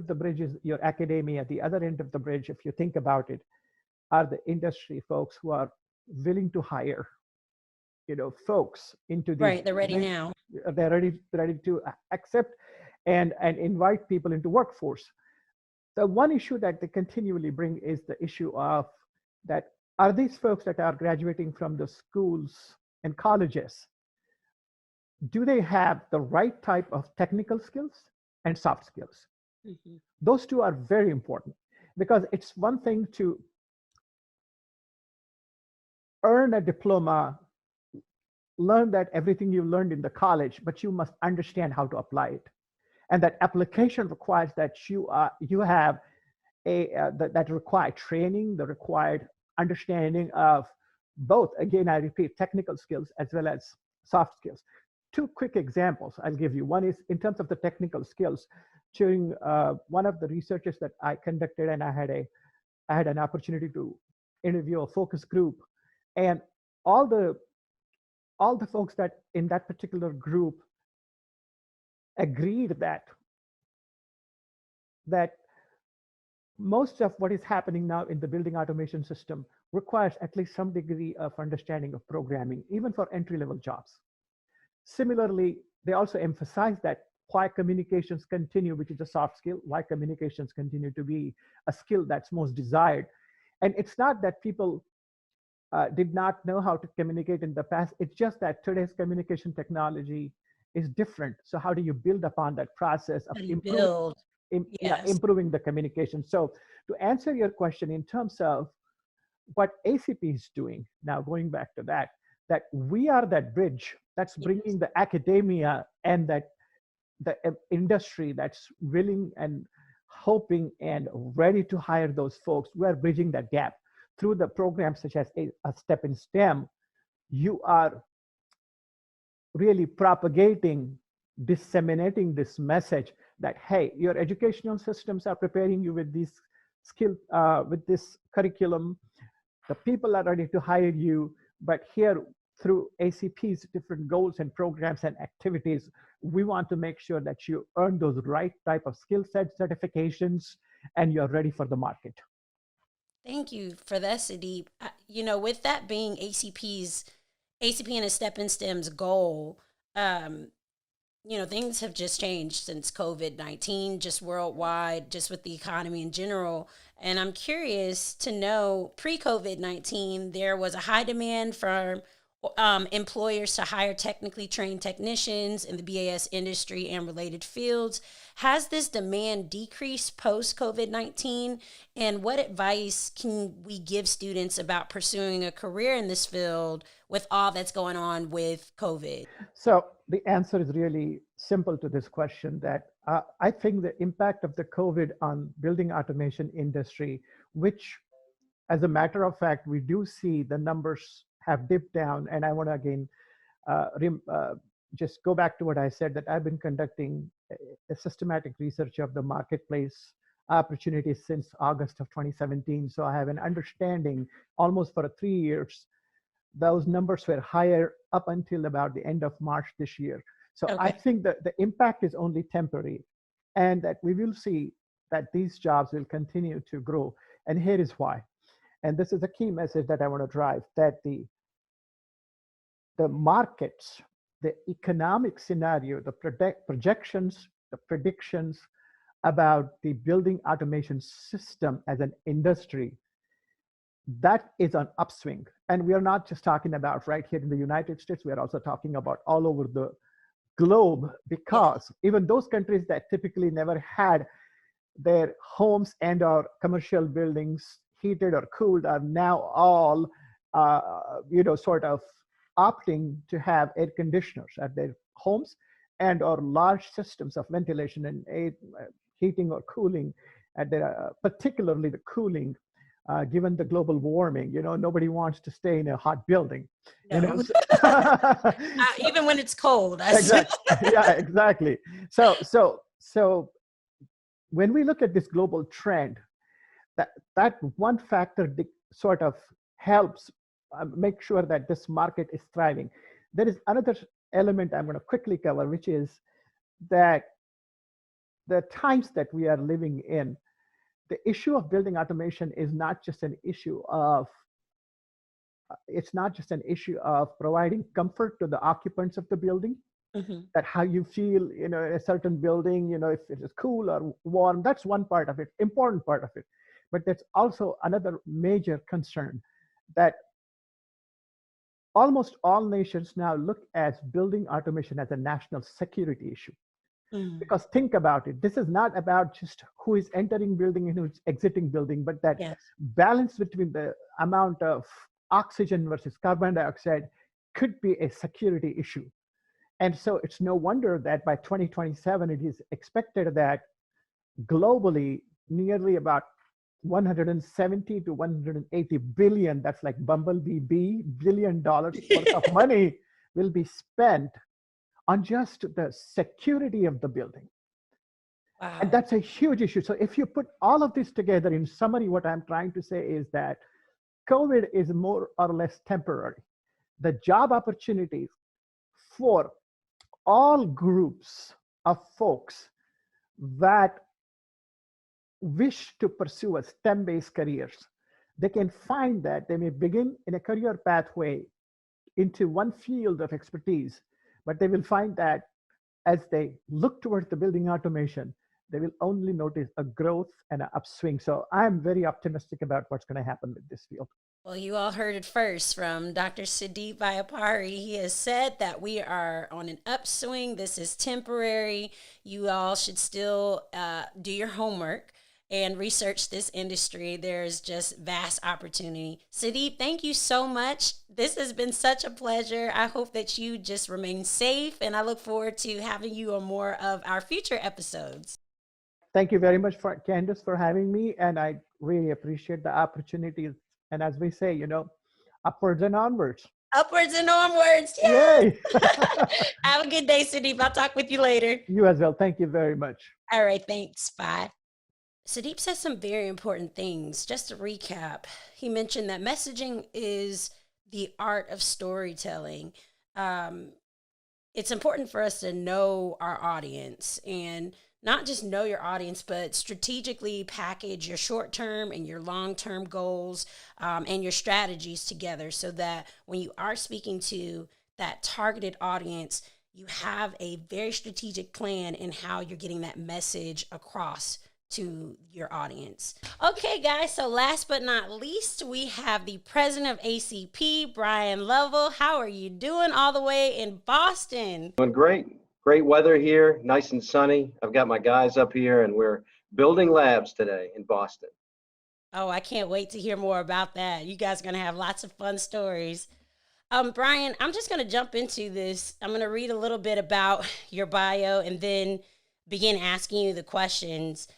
the bridge is your academia, the other end of the bridge, if you think about it, are the industry folks who are willing to hire, folks into these. Right, they're ready now. They're ready to accept and invite people into workforce. The one issue that they continually bring is the issue of that, are these folks that are graduating from the schools and colleges, do they have the right type of technical skills and soft skills? Mm-hmm. Those two are very important, because it's one thing to earn a diploma, learn that everything you learned in the college, but you must understand how to apply it. And that application requires that you have that required training, the required understanding of both, again, I repeat, technical skills as well as soft skills. Two quick examples I'll give you. One is in terms of the technical skills. During one of the researches that I conducted, and I had an opportunity to interview a focus group, and all the folks that in that particular group agreed that most of what is happening now in the building automation system requires at least some degree of understanding of programming, even for entry-level jobs. Similarly, they also emphasize that why communications continue, which is a soft skill, why communications continue to be a skill that's most desired. And it's not that people did not know how to communicate in the past. It's just that today's communication technology is different. So how do you build upon that process of improving the communication? So to answer your question in terms of what ACP is doing, now going back to that we are that bridge that's bringing the academia and that the industry that's willing and hoping and ready to hire those folks. We're bridging that gap through the programs such as a Step in STEM. You are really propagating, disseminating this message that, hey, your educational systems are preparing you with these with this curriculum. The people are ready to hire you, but here through ACP's different goals and programs and activities, we want to make sure that you earn those right type of skill set certifications and you're ready for the market. Thank you for that, Sudeep. You know, with that being ACP and a Step in STEM's goal, you know, things have just changed since COVID-19, just worldwide, just with the economy in general. And I'm curious to know, pre-COVID-19, there was a high demand from employers to hire technically trained technicians in the BAS industry and related fields. Has this demand decreased post-COVID-19? And what advice can we give students about pursuing a career in this field with all that's going on with COVID? So the answer is really simple to this question, that I think the impact of the COVID on building automation industry, which as a matter of fact, we do see the numbers have dipped down. And I want to again just go back to what I said, that I've been conducting a systematic research of the marketplace opportunities since August of 2017. So I have an understanding almost for 3 years. Those numbers were higher up until about the end of March this year. So okay. I think that the impact is only temporary and that we will see that these jobs will continue to grow. And here is why. And this is a key message that I want to drive, that the markets, the economic scenario, the projections, the predictions about the building automation system as an industry, that is an upswing. And we are not just talking about right here in the United States, we are also talking about all over the globe, because even those countries that typically never had their homes and or commercial buildings heated or cooled are now all, sort of opting to have air conditioners at their homes and or large systems of ventilation and heating or cooling at their, particularly the cooling, given the global warming. Nobody wants to stay in a hot building. No. Even when it's cold. Exactly. Yeah, exactly. So when we look at this global trend, that one factor sort of helps make sure that this market is thriving. There is another element I'm going to quickly cover, which is that the times that we are living in, the issue of building automation is not just an issue of providing comfort to the occupants of the building. Mm-hmm. That how you feel, in a certain building, if it is cool or warm, that's one part of it, important part of it. But there's also another major concern that almost all nations now look at building automation as a national security issue. Mm. Because think about it, this is not about just who is entering building and who's exiting building, but that balance between the amount of oxygen versus carbon dioxide could be a security issue. And so it's no wonder that by 2027, it is expected that globally, nearly about 170 to 180 billion, that's like bumblebee bee, $1 billion worth of money will be spent on just the security of the building. Wow. And that's a huge issue. So if you put all of this together, in summary, what I'm trying to say is that COVID is more or less temporary. The job opportunities for all groups of folks that wish to pursue a STEM-based careers, they can find that they may begin in a career pathway into one field of expertise, but they will find that as they look towards the building automation, they will only notice a growth and an upswing. So I'm very optimistic about what's going to happen with this field. Well, you all heard it first from Dr. Sadie Viapari. He has said that we are on an upswing. This is temporary. You all should still do your homework and research this industry. There's just vast opportunity. Sudeep, thank you so much. This has been such a pleasure. I hope that you just remain safe, and I look forward to having you on more of our future episodes. Thank you very much, for Candace, for having me, and I really appreciate the opportunity. And as we say, upwards and onwards. Upwards and onwards. Yay! Yay! Have a good day, Sudeep. I'll talk with you later. You as well. Thank you very much. All right, thanks. Bye. Sudeep said some very important things. Just to recap, he mentioned that messaging is the art of storytelling. It's important for us to know our audience, and not just know your audience, but strategically package your short-term and your long-term goals and your strategies together, so that when you are speaking to that targeted audience, you have a very strategic plan in how you're getting that message across to your audience. Okay, guys, so last but not least, we have the president of ACP, Lovell. How are you doing all the way in Boston? Doing great. Great weather here, nice and sunny. I've got my guys up here, and we're building labs today in Boston. Oh, I can't wait to hear more about that. You guys are going to have lots of fun stories. Brian, I'm just going to jump into this. I'm going to read a little bit about your bio and then begin asking you the questions.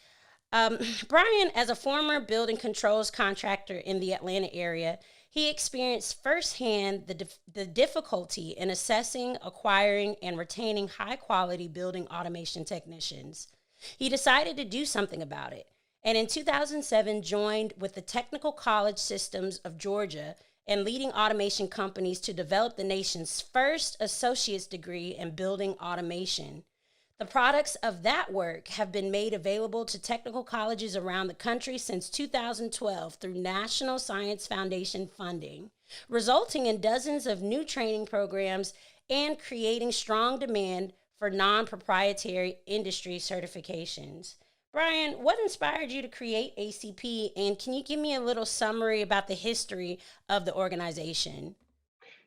Brian, as a former building controls contractor in the Atlanta area, he experienced firsthand the difficulty in assessing, acquiring, and retaining high-quality building automation technicians. He decided to do something about it, and in 2007 joined with the Technical College Systems of Georgia and leading automation companies to develop the nation's first associate's degree in building automation. The products of that work have been made available to technical colleges around the country since 2012 through National Science Foundation funding, resulting in dozens of new training programs and creating strong demand for non-proprietary industry certifications. Brian, what inspired you to create ACP, and can you give me a little summary about the history of the organization?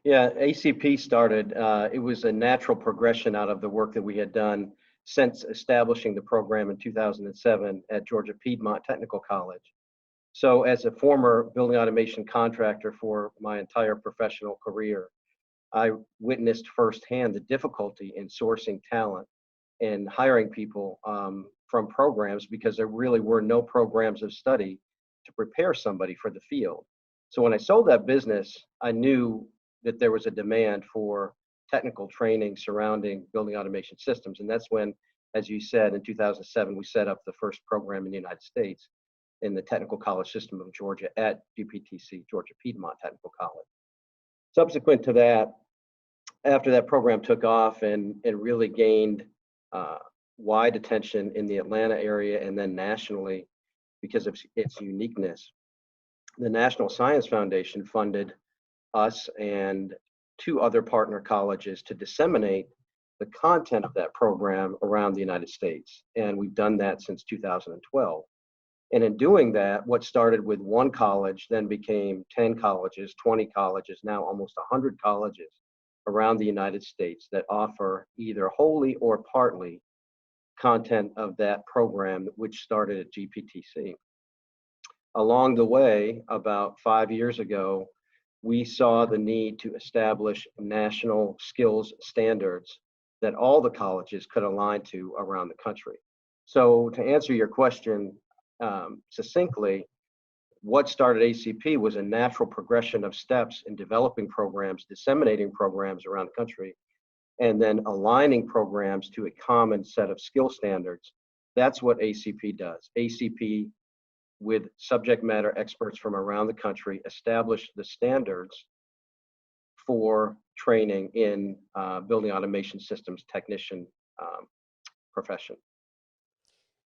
Yeah, ACP started, it was a natural progression out of the work that we had done since establishing the program in 2007 at Georgia Piedmont Technical College. So as a former building automation contractor for my entire professional career, I witnessed firsthand the difficulty in sourcing talent and hiring people from programs, because there really were no programs of study to prepare somebody for the field. So when I sold that business, I knew that there was a demand for technical training surrounding building automation systems. And that's when, as you said, in 2007, we set up the first program in the United States in the Technical College System of Georgia at GPTC, Georgia Piedmont Technical College. Subsequent to that, after that program took off and really gained wide attention in the Atlanta area and then nationally because of its uniqueness, the National Science Foundation funded us and two other partner colleges to disseminate the content of that program around the United States. And we've done that since 2012. And in doing that, what started with one college then became 10 colleges, 20 colleges, now almost 100 colleges around the United States that offer either wholly or partly content of that program, which started at GPTC. Along the way, about 5 years ago, we saw the need to establish national skills standards that all the colleges could align to around the country. So to answer your question succinctly, what started ACP was a natural progression of steps in developing programs, disseminating programs around the country, and then aligning programs to a common set of skill standards. That's what ACP does. ACP, with subject matter experts from around the country, established the standards for training in building automation systems technician profession.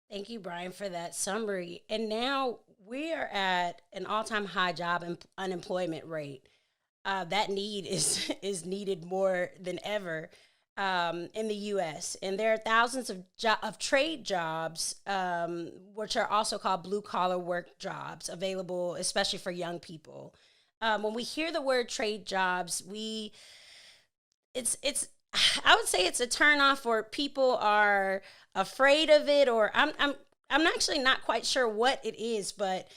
Thank you, Brian, for that summary. And now we are at an all-time high job unemployment rate. That need is needed more than ever in the U.S. And there are thousands of trade jobs, which are also called blue-collar work jobs, available especially for young people. When we hear the word trade jobs, it's I would say it's a turnoff, or people are afraid of it, or I'm actually not quite sure what it is, but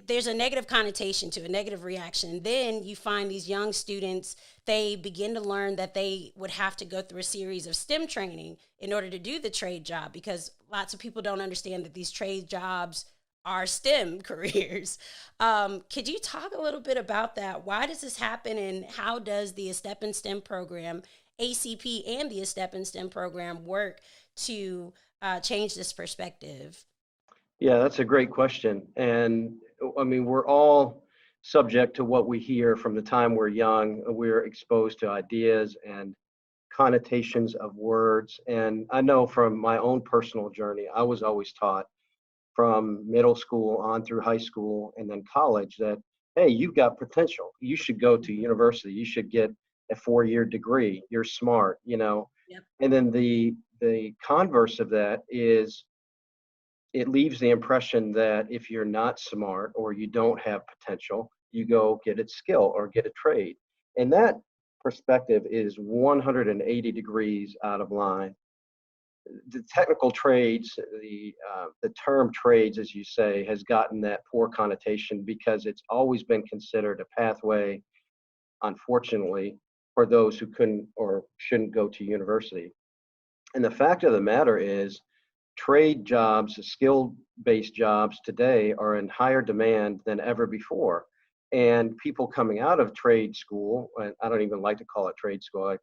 there's a negative connotation to it, a negative reaction. Then you find these young students, they begin to learn that they would have to go through a series of STEM training in order to do the trade job, because lots of people don't understand that these trade jobs are STEM careers. Could you talk a little bit about that? Why does this happen, and how does the A Step in STEM program, ACP, and the A Step in STEM program work to change this perspective? Yeah, that's a great question. And I mean, we're all subject to what we hear from the time we're young. We're exposed to ideas and connotations of words. And I know from my own personal journey, I was always taught from middle school on through high school and then college that, hey, you've got potential. You should go to university. You should get a 4-year degree. You're smart, you know. Yep. And then the converse of that is it leaves the impression that if you're not smart or you don't have potential, you go get a skill or get a trade. And that perspective is 180 degrees out of line. The technical trades, the term trades, as you say, has gotten that poor connotation because it's always been considered a pathway, unfortunately, for those who couldn't or shouldn't go to university. And the fact of the matter is, trade jobs, skill-based jobs today are in higher demand than ever before. And people coming out of trade school, and I don't even like to call it trade school,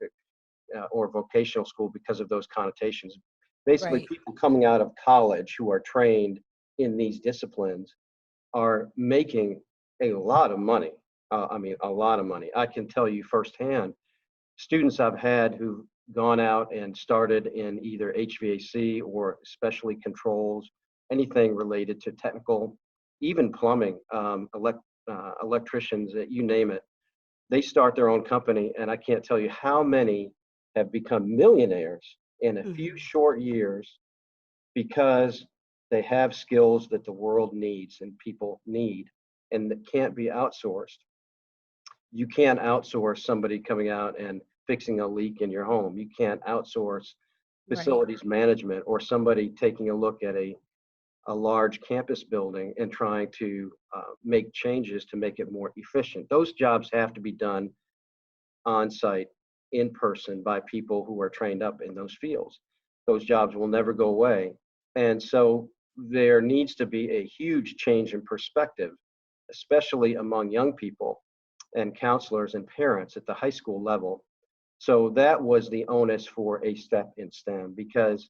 or vocational school because of those connotations. Basically, Right. people coming out of college who are trained in these disciplines are making a lot of money. I mean, a lot of money. I can tell you firsthand, students I've had who've gone out and started in either HVAC or specialty controls, anything related to technical, even plumbing, electricians, you name it. They start their own company, and I can't tell you how many have become millionaires in a few short years because they have skills that the world needs and people need and that can't be outsourced. You can't outsource somebody coming out and fixing a leak in your home. You can't outsource facilities management or somebody taking a look at a large campus building and trying to make changes to make it more efficient. Those jobs have to be done on site, in person, by people who are trained up in those fields. Those jobs will never go away. And so there needs to be a huge change in perspective, especially among young people and counselors and parents at the high school level. So that was the onus for A Step in STEM, because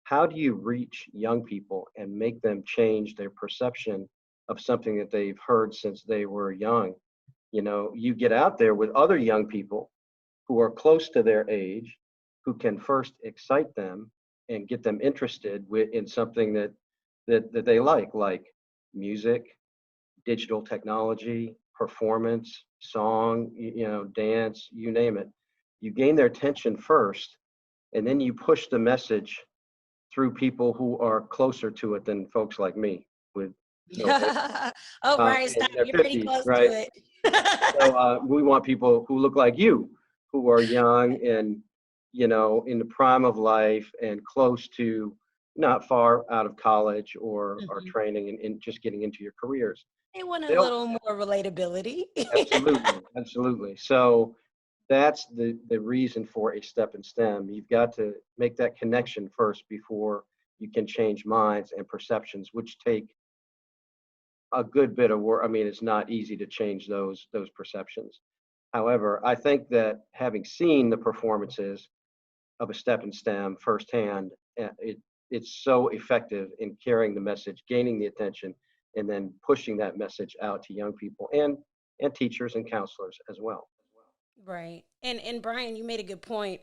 how do you reach young people and make them change their perception of something that they've heard since they were young? You know, you get out there with other young people who are close to their age, who can first excite them and get them interested in something that they like music, digital technology, performance, song, you know, dance, you name it. You gain their attention first, and then you push the message through people who are closer to it than folks like me with no Oh, Brian, in stop. their You're pretty 50s, close right? to it. So we want people who look like you, who are young and, you know, in the prime of life and close to not far out of college or training and just getting into your careers. They want a They'll, little more relatability. absolutely. So that's the reason for A Step in STEM. You've got to make that connection first before you can change minds and perceptions, which take a good bit of work. I mean, it's not easy to change those perceptions. However, I think that having seen the performances of a step and STEM firsthand, it's so effective in carrying the message, gaining the attention, and then pushing that message out to young people and teachers and counselors as well. Right. And Brian, you made a good point.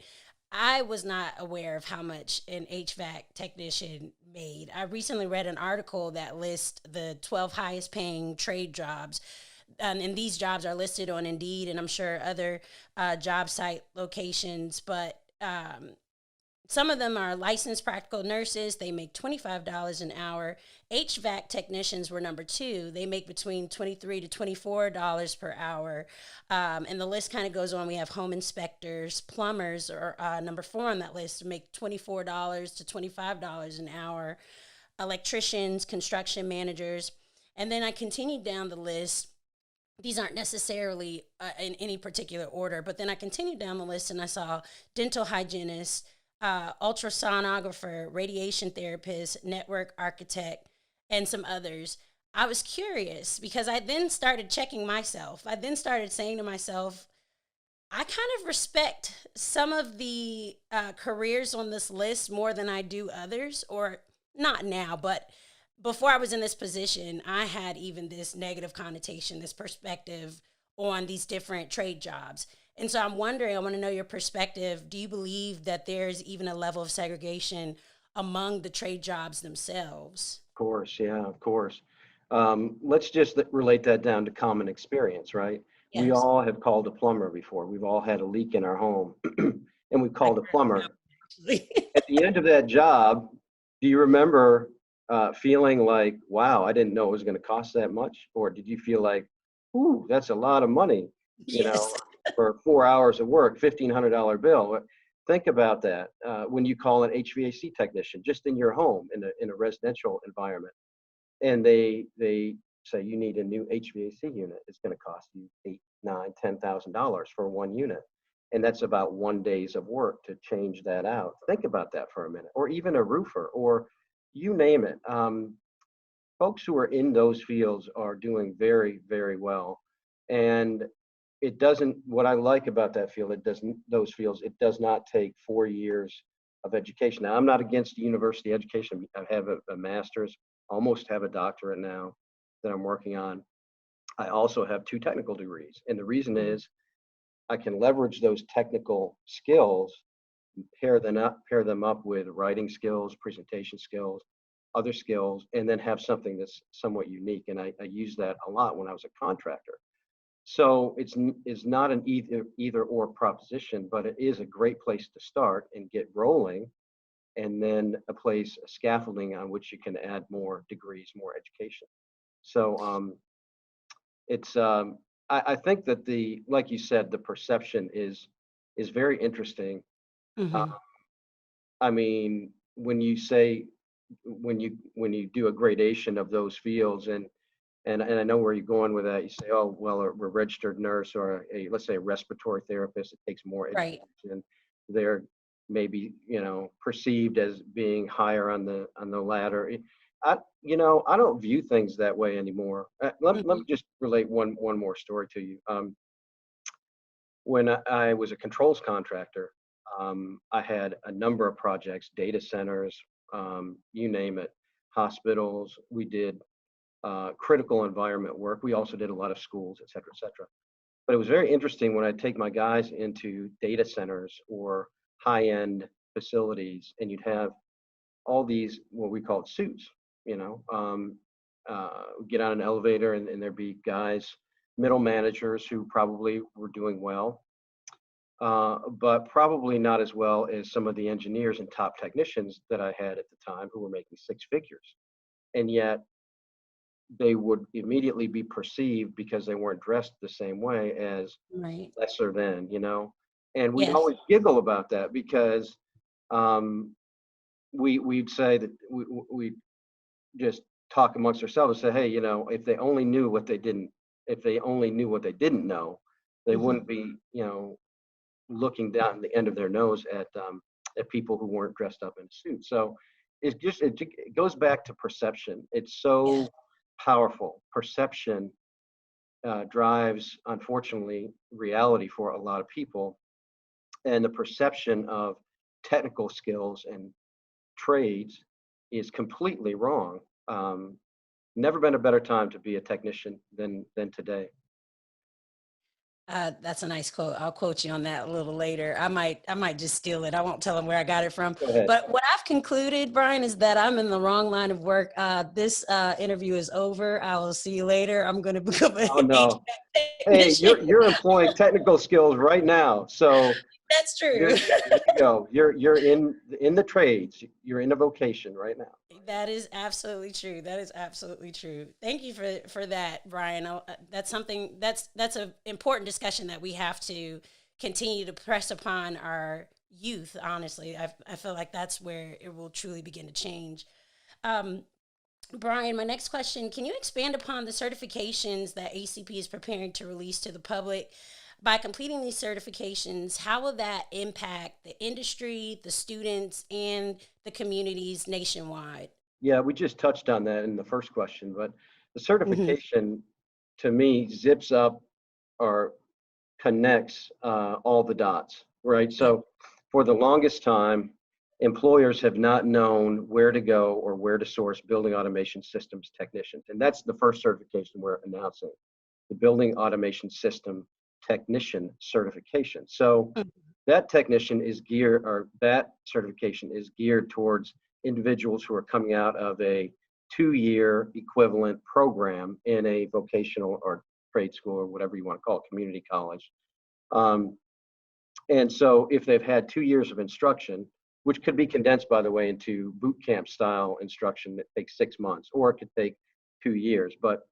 I was not aware of how much an HVAC technician made. I recently read an article that lists the 12 highest paying trade jobs. And these jobs are listed on Indeed and I'm sure other job site locations. But some of them are licensed practical nurses. They make $25 an hour. HVAC technicians were number 2. They make between $23 to $24 per hour. And the list kind of goes on. We have home inspectors, plumbers are number 4 on that list, make $24 to $25 an hour. Electricians, construction managers. And then I continued down the list. These aren't necessarily in any particular order, but then I continued down the list and I saw dental hygienists, ultrasonographer, radiation therapist, network architect, and some others. I was curious because I then started checking myself. I then started saying to myself, I kind of respect some of the careers on this list more than I do others, or not now, but before I was in this position, I had even this negative connotation, this perspective on these different trade jobs. And so I'm wondering, I want to know your perspective. Do you believe that there's even a level of segregation among the trade jobs themselves? Of course, yeah, of course. Let's just relate that down to common experience, right? We Yes. all have called a plumber before. We've all had a leak in our home and we called a plumber. At the end of that job, do you remember feeling like, wow, I didn't know it was going to cost that much? Or did you feel like, ooh, that's a lot of money, you know, Yes. for 4 hours of work, $1,500 bill? Think about that when you call an HVAC technician just in your home in a residential environment, and they say you need a new HVAC unit. It's going to cost you $8, $9, $10,000 for one unit, and that's about 1 day's of work to change that out. Think about that for a minute, or even a roofer, or you name it. Folks who are in those fields are doing very, very well, and it doesn't. What I like about that field, it doesn't. Those fields, it does not take 4 years of education. Now, I'm not against university education. I have a master's, almost have a doctorate now that I'm working on. I also have 2 technical degrees, and the reason is I can leverage those technical skills, pair them up with writing skills, presentation skills, other skills, and then have something that's somewhat unique. And I use that a lot when I was a contractor. So it's not an either or proposition, but it is a great place to start and get rolling, and then a scaffolding on which you can add more degrees, more education. So I think that like you said, the perception is very interesting. Mm-hmm. I mean, when you do a gradation of those fields, and I know where you're going with that. You say, oh, well, a registered nurse or let's say a respiratory therapist, it takes more Right. education. They're maybe, perceived as being higher on the ladder. I don't view things that way anymore. Let me just relate one more story to you. When I was a controls contractor, I had a number of projects, data centers, you name it, hospitals. We did critical environment work. We also did a lot of schools, et cetera, et cetera. But it was very interesting when I take my guys into data centers or high-end facilities, and you'd have all these, what we called suits, get on an elevator and there'd be guys, middle managers who probably were doing well, but probably not as well as some of the engineers and top technicians that I had at the time who were making 6 figures. And yet they would immediately be perceived because they weren't dressed the same way as Right. lesser than, and we'd Yes. always giggle about that because we'd say that we just talk amongst ourselves and say, hey, if they only knew what they didn't know, they wouldn't be, looking down the end of their nose at people who weren't dressed up in a suit. So it goes back to perception. It's so powerful. Perception drives, unfortunately, reality for a lot of people. And the perception of technical skills and trades is completely wrong. Never been a better time to be a technician than today. That's a nice quote. I'll quote you on that a little later. I might just steal it. I won't tell them where I got it from. Go ahead. But what I've concluded, Brian, is that I'm in the wrong line of work. This interview is over. I will see you later. I'm going to become a Oh no! Hey, technician. you're employing technical skills right now, so That's there true. you go. You're in the trades. You're in a vocation right now. That is absolutely true. That is absolutely true. Thank you for that, Brian. That's something that's an important discussion that we have to continue to press upon our youth. Honestly, I feel like that's where it will truly begin to change. Brian, my next question: can you expand upon the certifications that ACP is preparing to release to the public? By completing these certifications, how will that impact the industry, the students, and the communities nationwide? Yeah, we just touched on that in the first question, but the Hmm. certification to me zips up or connects all the dots, right? So for the longest time, employers have not known where to go or where to source building automation systems technicians. And that's the first certification we're announcing, the Building Automation System Technician certification. So that technician is geared, or that certification is geared towards individuals who are coming out of a 2-year equivalent program in a vocational or trade school or whatever you want to call it, community college. Um, and so if they've had 2 years of instruction, which could be condensed, by the way, into boot camp style instruction that takes 6 months, or it could take 2 years, but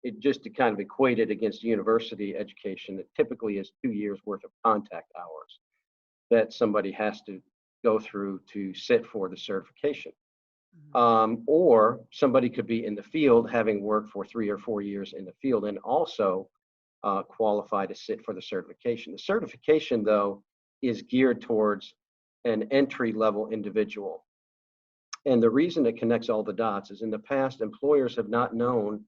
it just to kind of equate it against university education, it typically is 2 years worth of contact hours that somebody has to go through to sit for the certification. Or somebody could be in the field having worked for 3 or 4 years in the field and also qualify to sit for the certification. The certification, though, is geared towards an entry level individual. And the reason it connects all the dots is in the past, employers have not known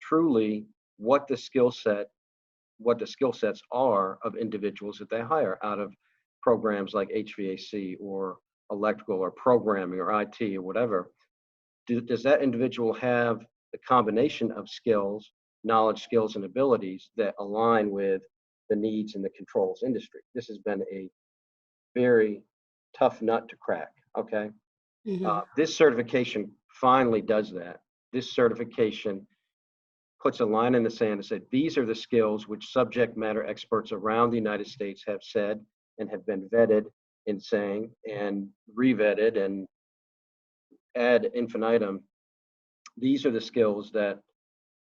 truly what the skill sets are of individuals that they hire out of programs like HVAC or electrical or programming or IT or whatever. Does that individual have the combination of skills, knowledge, skills, and abilities that align with the needs in the controls industry? This has been a very tough nut to crack, okay? Hmm. This certification finally does that. This certification puts a line in the sand and said, these are the skills which subject matter experts around the United States have said and have been vetted in saying and re-vetted and ad infinitum. These are the skills that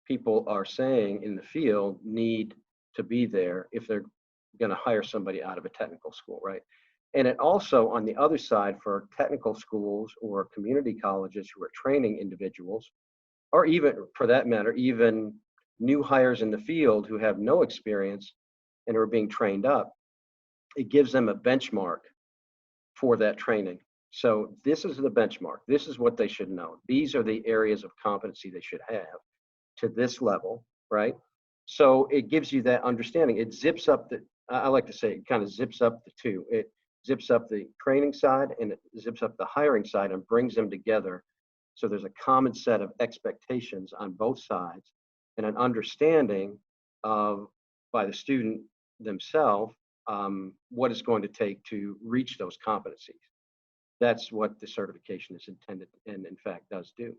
people are saying in the field need to be there if they're going to hire somebody out of a technical school, right? And it also, on the other side, for technical schools or community colleges who are training individuals, or even, for that matter, even new hires in the field who have no experience and are being trained up, it gives them a benchmark for that training. So this is the benchmark. This is what they should know. These are the areas of competency they should have to this level, right? So it gives you that understanding. It zips up the, I like to say, it kind of zips up the two. It zips up the training side and it zips up the hiring side and brings them together. So there's a common set of expectations on both sides and an understanding of, by the student themselves, what it's going to take to reach those competencies. That's what the certification is intended and in fact does do.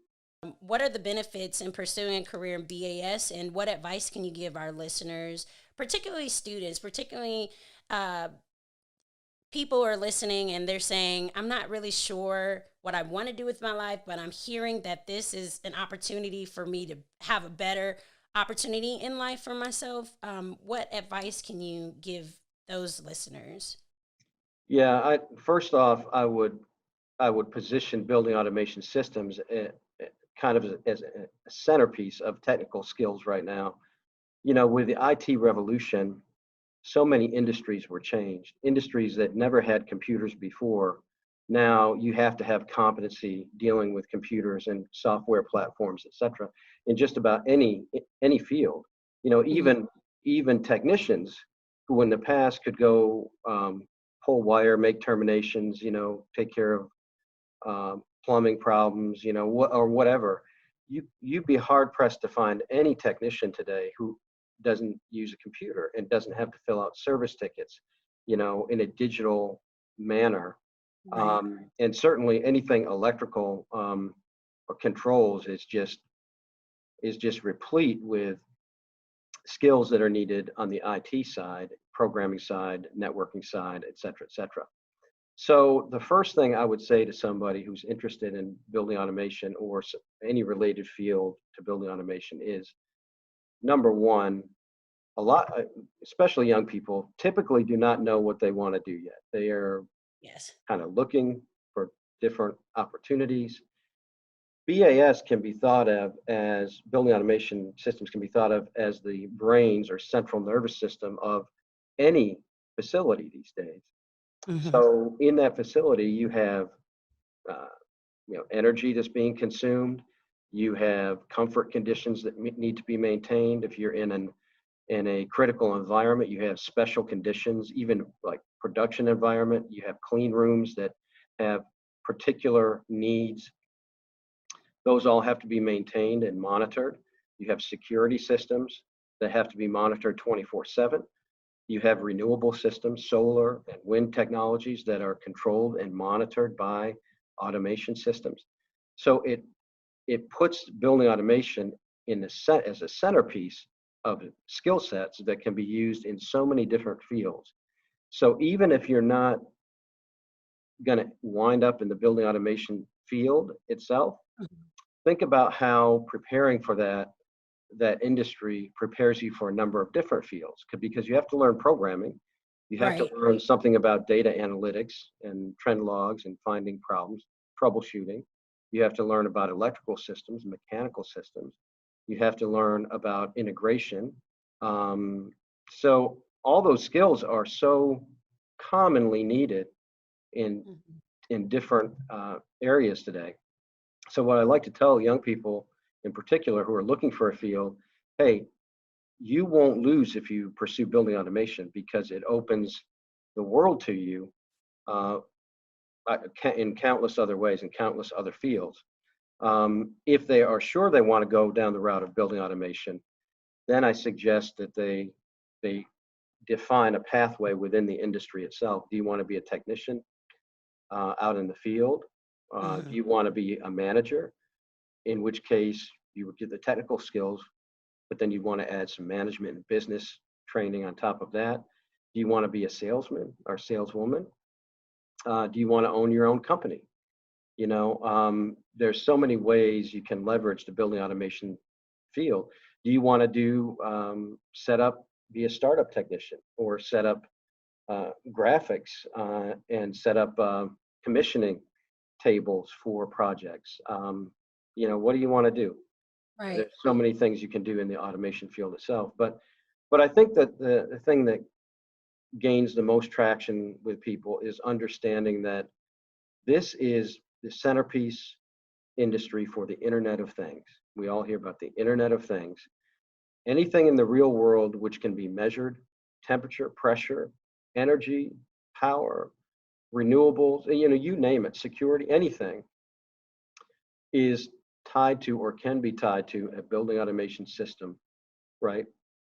What are the benefits in pursuing a career in BAS, and what advice can you give our listeners, particularly students, particularly people are listening and they're saying, I'm not really sure what I want to do with my life, but I'm hearing that this is an opportunity for me to have a better opportunity in life for myself. What advice can you give those listeners? Yeah, first off, I would position building automation systems kind of as a centerpiece of technical skills right now. You know, with the IT revolution, so many industries were changed. Industries that never had computers before Now you have to have competency dealing with computers and software platforms, et cetera, in just about any field. You know, even technicians who in the past could go pull wire, make terminations, you know, take care of plumbing problems, you know, or whatever. You'd be hard pressed to find any technician today who doesn't use a computer and doesn't have to fill out service tickets, you know, in a digital manner. Right. And certainly anything electrical or controls is just replete with skills that are needed on the IT side, programming side, networking side, et cetera, et cetera. So the first thing I would say to somebody who's interested in building automation or any related field to building automation is, number one, a lot, especially young people, typically do not know what they want to do yet. They are Yes. kind of looking for different opportunities. BAS can be thought of as, building automation systems can be thought of as the brains or central nervous system of any facility these days. Hmm. So in that facility, you have you know, energy that's being consumed. You have comfort conditions that need to be maintained. If you're in a critical environment, you have special conditions, even like production environment. You have clean rooms that have particular needs. Those all have to be maintained and monitored. You have security systems that have to be monitored 24/7. You have renewable systems, solar and wind technologies that are controlled and monitored by automation systems. So it puts building automation in the set as a centerpiece of skill sets that can be used in so many different fields. So even if you're not going to wind up in the building automation field itself, think about how preparing for that industry prepares you for a number of different fields, because you have to learn programming. You have to Right. learn something about data analytics and trend logs and finding problems, troubleshooting. You have to learn about electrical systems, mechanical systems. You have to learn about integration. So all those skills are so commonly needed in Mhm. different areas today. So what I like to tell young people in particular who are looking for a field, hey, you won't lose if you pursue building automation, because it opens the world to you uh, in countless other ways, in countless other fields. If they are sure they want to go down the route of building automation, then I suggest that they define a pathway within the industry itself. Do you want to be a technician out in the field? Do Mhm. you want to be a manager? In which case you would get the technical skills, but then you want to add some management and business training on top of that. Do you want to be a salesman or saleswoman? Do you want to own your own company? You know, there's so many ways you can leverage the building automation field. Do you want to do set up, be a startup technician, or set up graphics and set up commissioning tables for projects? You know, what do you want to do? Right. There's so many things you can do in the automation field itself. But I think that the thing that gains the most traction with people is understanding that this is the centerpiece industry for the Internet of Things. We all hear about the Internet of Things. Anything in the real world which can be measured, temperature, pressure, energy, power, renewables, you know, you name it, security, anything is tied to or can be tied to a building automation system, right?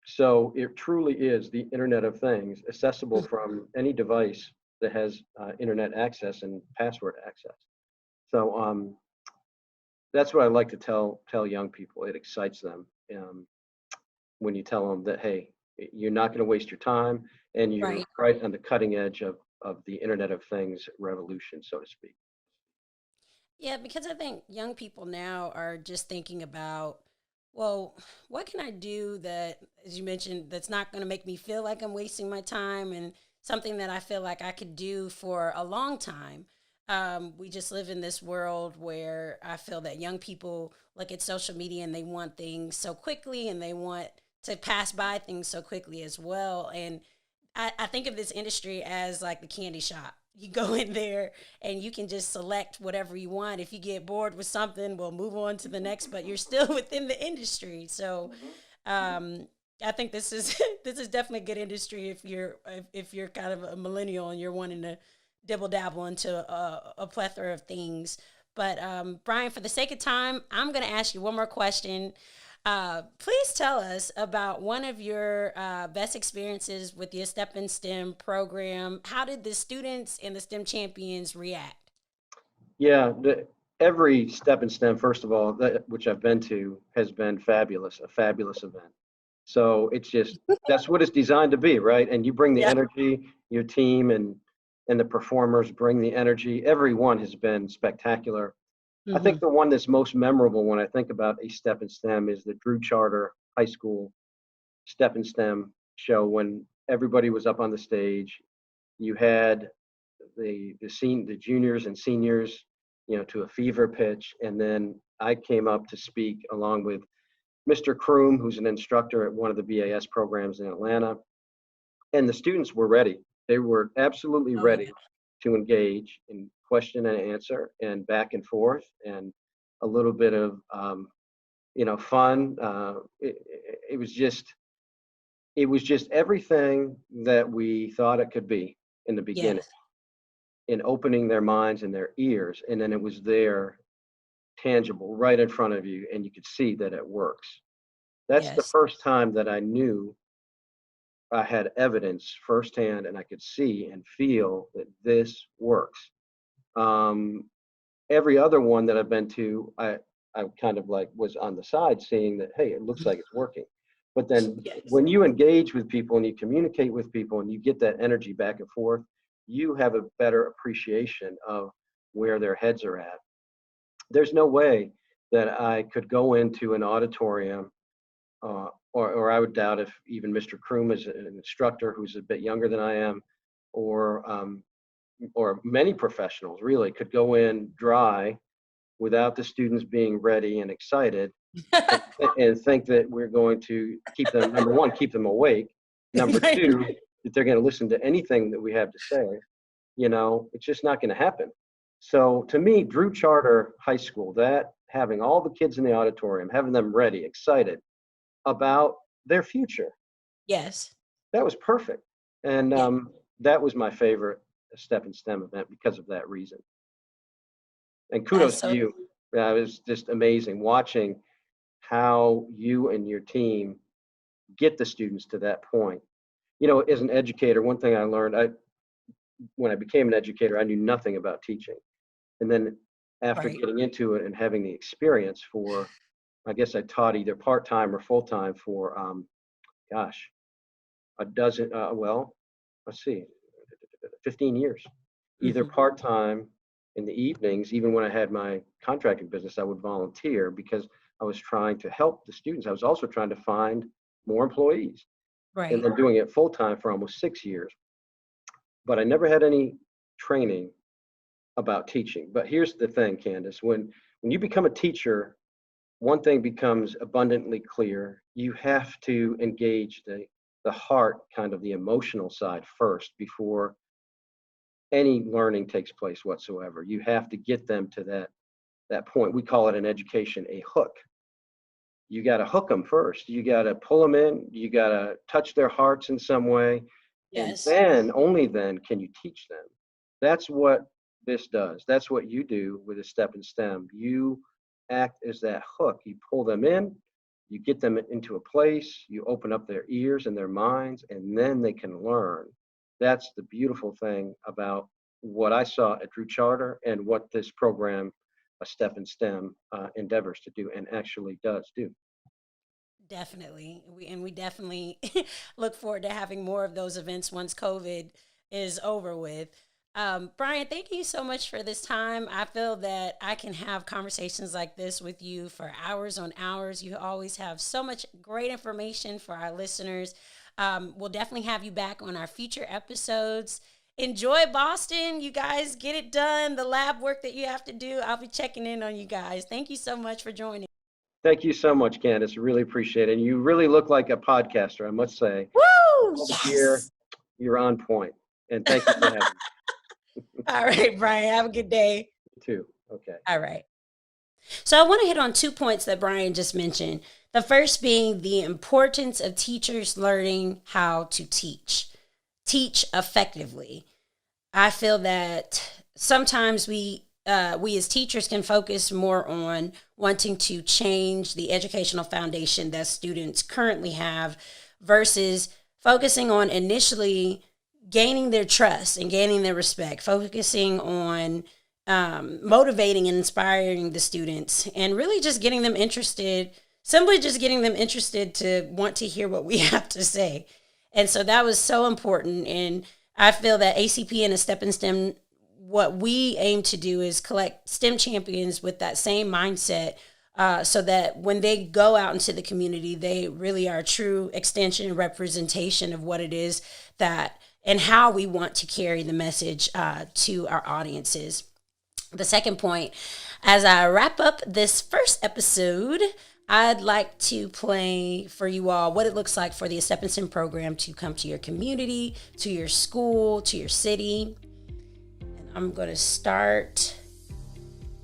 So it truly is the Internet of Things, accessible Mhm. from any device that has internet access and password access. So that's what I like to tell young people. It excites them when you tell them that, hey, you're not going to waste your time, and you're Right. right on the cutting edge of the Internet of Things revolution, so to speak. Yeah, because I think young people now are just thinking about, well, what can I do that, as you mentioned, that's not going to make me feel like I'm wasting my time, and something that I feel like I could do for a long time. We just live in this world where I feel that young people look at social media and they want things so quickly, and they want to pass by things so quickly as well. And I think of this industry as like the candy shop. you go in there and you can just select whatever you want. If you get bored with something, we'll move on to the next, but you're still within the industry. So I think this is this is definitely a good industry if you're kind of a millennial and you're wanting to dibble dabble into a plethora of things. But Brian, for the sake of time, I'm going to ask you one more question. Please tell us about one of your best experiences with your Step in STEM program. How did the students and the STEM champions react? Yeah, every Step in STEM, first of all, which I've been to, has been fabulous, a fabulous event. So it's just, that's what it's designed to be, right? And you bring the Yeah. energy, your team and the performers bring the energy. Everyone has been spectacular. I think the one that's most memorable when I think about a Step in STEM is the Drew Charter High School Step in STEM show when everybody was up on the stage. You had the juniors and seniors, you know, to a fever pitch, and then I came up to speak along with Mr. Kroom, who's an instructor at one of the BAS programs in Atlanta, and the students were ready. They were absolutely ready to engage in question and answer and back and forth and a little bit of fun. It was just everything that we thought it could be in the beginning, Yes. in opening their minds and their ears, and then it was there, tangible, right in front of you, and you could see that it works. That's the Yes. first time that I knew I had evidence firsthand, and I could see and feel that this works. Every other one that I've been to, I kind of like was on the side seeing that, hey, it looks like it's working. But then Yes. when you engage with people and you communicate with people and you get that energy back and forth, you have a better appreciation of where their heads are at. There's no way that I could go into an auditorium, or I would doubt if even Mr. Kroom is an instructor who's a bit younger than I am, or many professionals really could go in dry without the students being ready and excited and think that we're going to keep them, number one, keep them awake. Number Right. two, that they're going to listen to anything that we have to say. You know, it's just not going to happen. So to me, Drew Charter High School, that having all the kids in the auditorium, having them ready, excited about their future, Yes. that was perfect. And Yeah. that was my favorite Step in STEM event because of that reason. And That's kudos so to you. It was just amazing watching how you and your team get the students to that point. You know, as an educator, one thing I learned, when I became an educator, I knew nothing about teaching. And then after right. getting into it and having the experience for, I guess I taught either part-time or full-time for, a dozen, let's see, 15 years, either part-time in the evenings. Even when I had my contracting business, I would volunteer because I was trying to help the students. I was also trying to find more employees, and Right. then doing it full-time for almost 6 years. But I never had any training about teaching. But here's the thing, Candace, when you become a teacher, one thing becomes abundantly clear. You have to engage the heart, kind of the emotional side first before any learning takes place whatsoever. You have to get them to that point. We call it in education a hook. You got to hook them first. You got to pull them in. You got to touch their hearts in some way. And Yes. then, only then, can you teach them. That's what this does. That's what you do with a Step in STEM. You act as that hook. You pull them in, you get them into a place, you open up their ears and their minds, and then they can learn. That's the beautiful thing about what I saw at Drew Charter and what this program, a Step in STEM, endeavors to do and actually does do. Definitely. We definitely look forward to having more of those events once COVID is over with. Brian, thank you so much for this time. I feel that I can have conversations like this with you for hours on hours. You always have so much great information for our listeners. We'll definitely have you back on our future episodes. Enjoy Boston. You guys get it done. The lab work that you have to do. I'll be checking in on you guys. Thank you so much for joining. Thank you so much, Candace. Really appreciate it. And you really look like a podcaster, I must say. Woo! Here, Yes. you're on point. And thank you for having me. All right, Brian, have a good day. Too. Okay. All right. So I want to hit on 2 points that Brian just mentioned. The first being the importance of teachers learning how to teach effectively. I feel that sometimes we as teachers can focus more on wanting to change the educational foundation that students currently have versus focusing on initially gaining their trust and gaining their respect, focusing on motivating and inspiring the students, and really just getting them interested, simply just getting them interested to want to hear what we have to say. And so that was so important. And I feel that ACP and A Step in STEM, what we aim to do is collect STEM champions with that same mindset, so that when they go out into the community, they really are a true extension and representation of what it is that and how we want to carry the message to our audiences. The second point, as I wrap up this first episode, I'd like to play for you all what it looks like for the A Step in STEM program to come to your community, to your school, to your city. And I'm going to start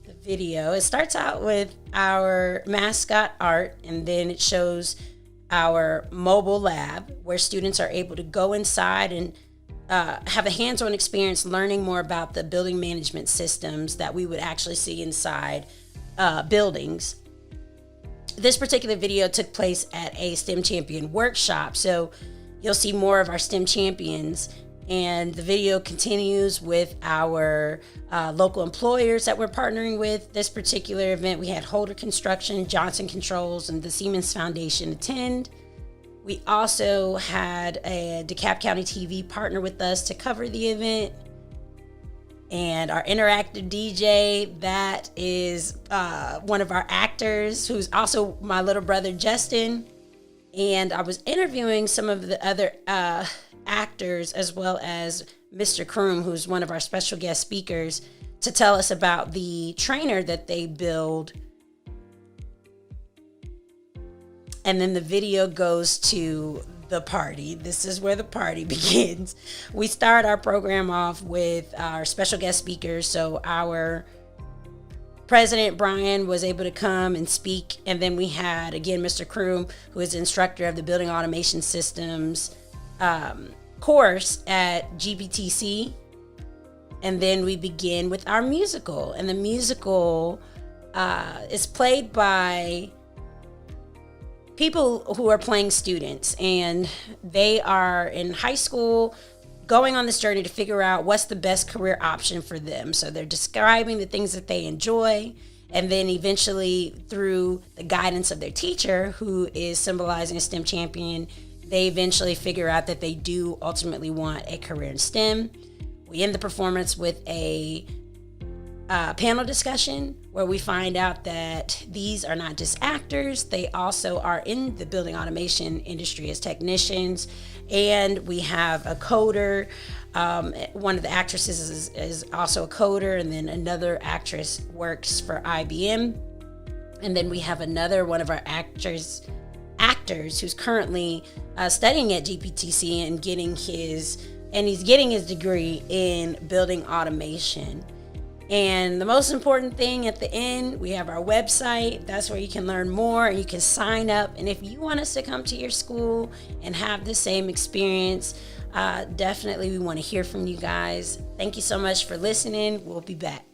the video. It starts out with our mascot art, and then it shows our mobile lab where students are able to go inside and have a hands-on experience learning more about the building management systems that we would actually see inside buildings. This particular video took place at a STEM champion workshop, so you'll see more of our STEM champions. And the video continues with our local employers that we're partnering with. This particular event, we had Holder Construction, Johnson Controls, and the Siemens Foundation attend. We also had a DeKalb County TV partner with us to cover the event. And our interactive DJ, that is one of our actors, who's also my little brother, Justin. And I was interviewing some of the other actors, as well as Mr. Kroom, who's one of our special guest speakers, to tell us about the trainer that they build. And then the video goes to the party. This is where the party begins. We start our program off with our special guest speakers. So our President Brian was able to come and speak. And then we had, again, Mr. Kroom, who is the instructor of the Building Automation Systems course at GPTC. And then we begin with our musical. And the musical is played by people who are playing students, and they are in high school going on this journey to figure out what's the best career option for them. So they're describing the things that they enjoy, and then eventually through the guidance of their teacher, who is symbolizing a STEM champion, they eventually figure out that they do ultimately want a career in STEM. We end the performance with a panel discussion where we find out that these are not just actors, they also are in the building automation industry as technicians. And we have a coder. One of the actresses is also a coder, and then another actress works for IBM. And then we have another one of our actors who's currently studying at GPTC and he's getting his degree in building automation. And the most important thing at the end, we have our website. That's where you can learn more and you can sign up. And if you want us to come to your school and have the same experience, definitely we want to hear from you guys. Thank you so much for listening. We'll be back.